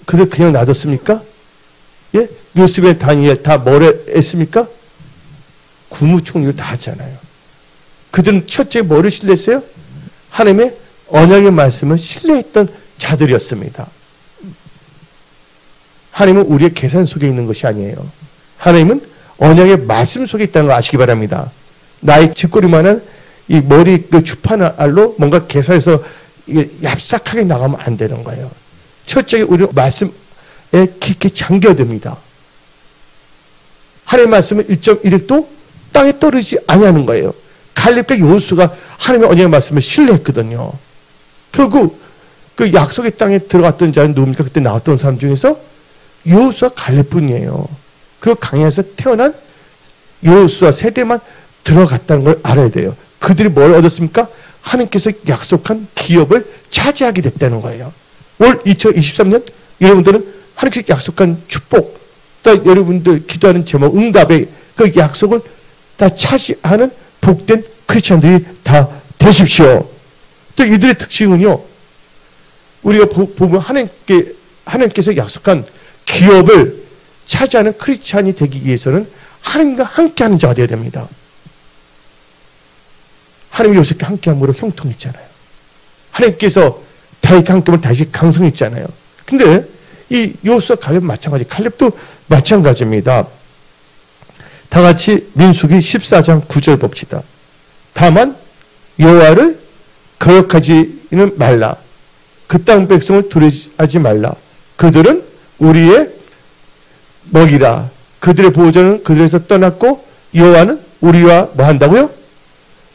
그들 그냥 놔뒀습니까? 예? 요셉의 다니엘 다 뭐래 했습니까? 국무총리를 다 하잖아요. 그들은 첫째 뭐를 신뢰했어요? 하나님의 언약의 말씀을 신뢰했던 자들이었습니다. 하나님은 우리의 계산 속에 있는 것이 아니에요. 하나님은 언약의 말씀 속에 있다는 걸 아시기 바랍니다. 나의 쥐꼬리만한 이 머리 그 주판알로 뭔가 계산해서 이게 얍삭하게 나가면 안 되는 거예요. 첫째 우리 말씀에 깊게 잠겨야 됩니다. 하나님의 말씀은 1.1획도 땅에 떨어지지 아니하는 거예요. 갈렙과 여호수아가 하나님의 언약의 말씀을 신뢰했거든요. 결국 그 약속의 땅에 들어갔던 자는 누굽니까? 그때 나왔던 사람 중에서 여호수아 갈렙뿐이에요. 그 강야에서 태어난 여호수아 세대만 들어갔다는 걸 알아야 돼요. 그들이 뭘 얻었습니까? 하나님께서 약속한 기업을 차지하게 됐다는 거예요. 올 2023년 여러분들은 하나님께서 약속한 축복, 또 여러분들 기도하는 제목, 응답의 그 약속을 다 차지하는 복된 크리스찬들이 다 되십시오. 또 이들의 특징은요, 우리가 보면 하나님께서 약속한 기업을 차지하는 크리스찬이 되기 위해서는 하나님과 함께하는 자가 되어야 됩니다. 하나님이 요셉과 함께함으로 형통했잖아요. 하나님께서 다윗과 함께하면 다윗이 강성했잖아요. 근데 이 여호수아 갈렙 마찬가지, 칼렙도 마찬가지입니다. 다 같이 민수기 14장 9절 봅시다. 다만 여호와를 거역하지는 말라. 그 땅 백성을 두려워하지 말라. 그들은 우리의 먹이라. 그들의 보호자는 그들에서 떠났고 여호와는 우리와 뭐 한다고요?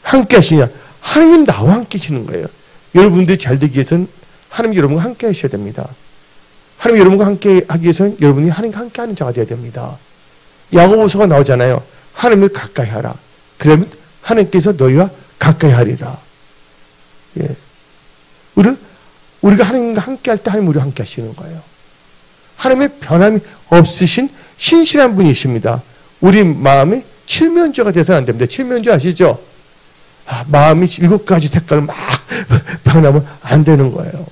함께 하시냐. 하나님은 나와 함께 하시는 거예요. 여러분들이 잘 되기 위해서는 하나님 여러분과 함께 하셔야 됩니다. 하나님 여러분과 함께 하기 위해서는 여러분이 하나님과 함께 하는 자가 되어야 됩니다. 야고보서가 나오잖아요. 하나님을 가까이 하라. 그러면 하나님께서 너희와 가까이 하리라. 예. 우리가 하나님과 함께 할 때 하나님 우리와 함께 하시는 거예요. 하나님의 변함이 없으신 신실한 분이십니다. 우리 마음이 칠면조가 돼서는 안 됩니다. 칠면조 아시죠? 마음이 7가지 색깔을 막 변하면 안 되는 거예요.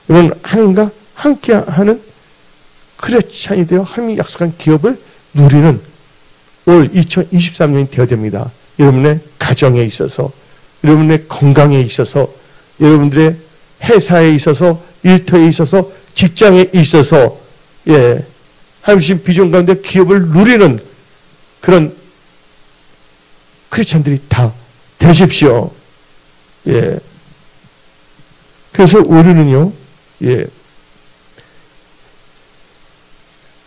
여러분, 하나님과 함께하는 크리스찬이 되어 하나님이 약속한 기업을 누리는 올 2023년이 되어야 됩니다. 여러분의 가정에 있어서, 여러분의 건강에 있어서, 여러분들의 회사에 있어서, 일터에 있어서, 직장에 있어서, 예, 하나님 비전 가운데 기업을 누리는 그런 크리스찬들이 다 되십시오. 예. 그래서 우리는요, 예,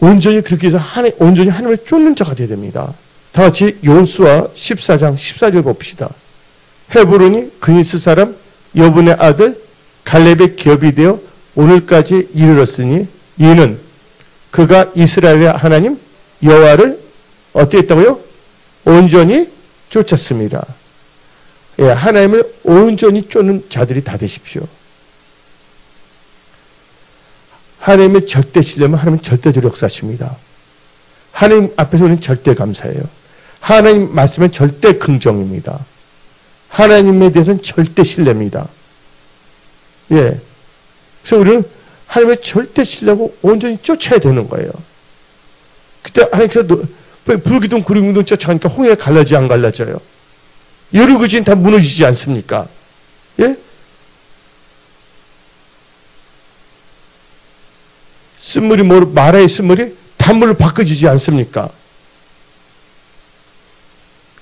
온전히 그렇게 해서 온전히 하나님을 쫓는 자가 되어야 됩니다. 다 같이 여호수아 14장 14절 봅시다. 헤브론이 그니스 사람 여분의 아들 갈렙의 기업이 되어 오늘까지 이르렀으니 이는 그가 이스라엘의 하나님 여호와를 어떻게 했다고요? 온전히 쫓았습니다. 예, 하나님을 온전히 쫓는 자들이 다 되십시오. 하나님의 절대 신뢰면 하나님은 절대적으로 역사하십니다. 하나님 앞에서 우리는 절대 감사해요. 하나님 말씀은 절대 긍정입니다. 하나님에 대해서는 절대 신뢰입니다. 예. 그래서 우리는 하나님의 절대 신뢰하고 온전히 쫓아야 되는 거예요. 그때 하나님께서 불기둥 구름기둥 쫓아가니까 홍해가 갈라지 안 갈라져요. 여러 그지는 다 무너지지 않습니까? 예? 쓴물이 마라의 쓴물이 단물로 바꿔지지 않습니까?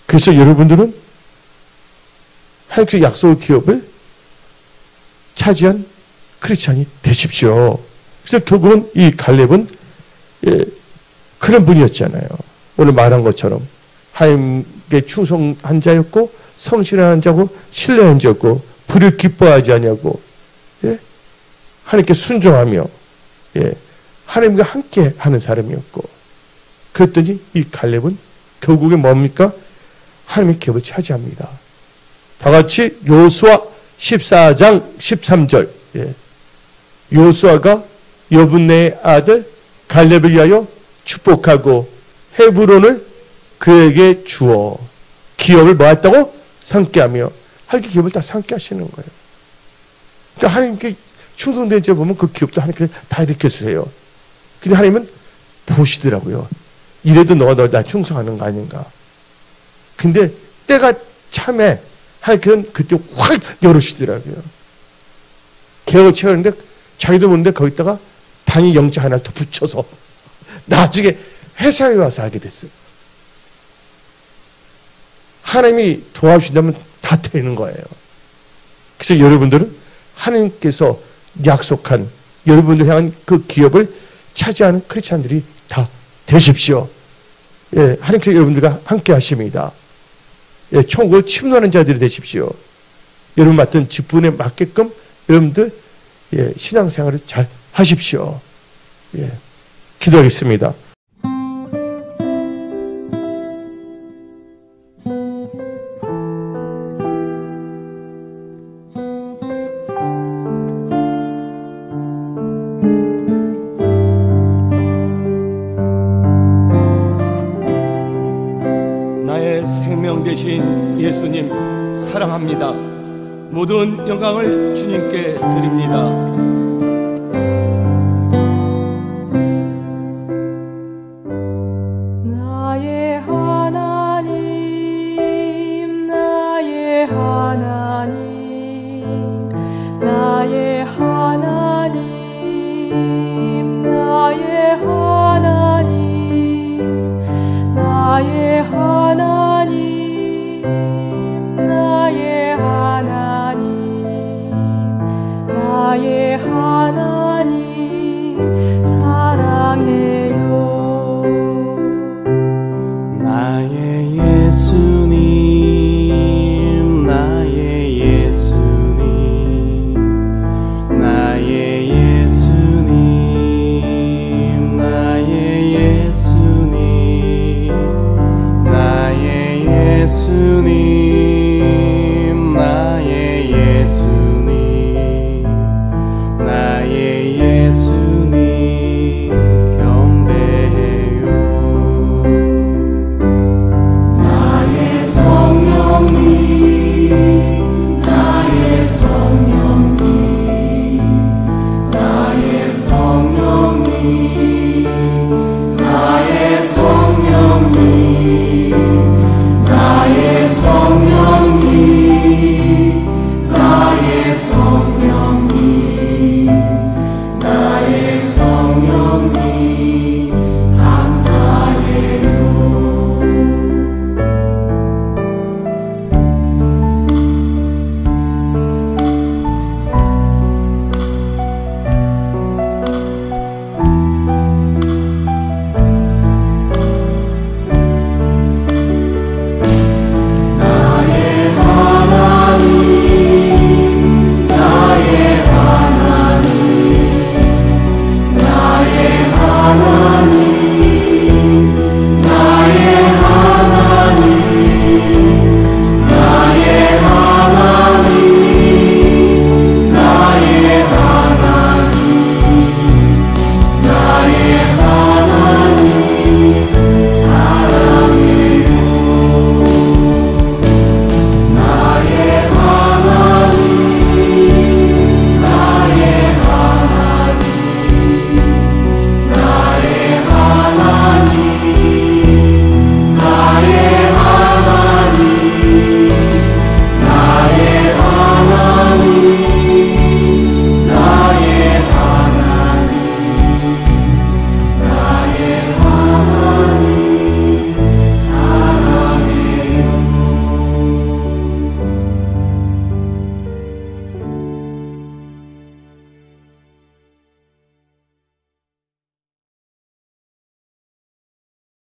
그래서 여러분들은 하나님께서 약속의 기업을 차지한 크리스찬이 되십시오. 그래서 결국은 이 갈렙은 예, 그런 분이었잖아요. 오늘 말한 것처럼 하나님께 충성한 자였고 성실한 자고 신뢰한 자였고 불을 기뻐하지 아니하고 예? 하나님께 순종하며 예, 하나님과 함께 하는 사람이었고 그랬더니 이 갈렙은 결국에 뭡니까? 하나님의 기업을 차지합니다. 다 같이 여호수아 14장 13절 예. 여호수아가 여분네의 아들 갈렙을 위하여 축복하고 헤브론을 그에게 주어 기업을 뭐 했다고? 삼게 하나님께 기업을 다 삼게 하시는 거예요. 그러니까 하나님께 충성된 자 보면 그 기업도 하나님께 다 일으켜 주세요. 근데 하나님은 보시더라고요. 이래도 너가 나 충성하는 거 아닌가. 근데 때가 참에 하나님께는 그때 확 열으시더라고요. 개혁을 채우는데 자기도 모르는데 거기다가 단위 영자 하나를 더 붙여서 나중에 회사에 와서 하게 됐어요. 하나님이 도와주신다면 다 되는 거예요. 그래서 여러분들은 하나님께서 약속한 여러분들 향한 그 기업을 차지하는 크리스찬들이 다 되십시오. 예, 하나님께서 여러분들과 함께 하십니다. 예, 천국을 침노하는 자들이 되십시오. 여러분 맡은 직분에 맞게끔 여러분들 예, 신앙생활을 잘 하십시오. 예, 기도하겠습니다. 나의 생명 되신 예수님 사랑합니다. 모든 영광을 주님께 드립니다.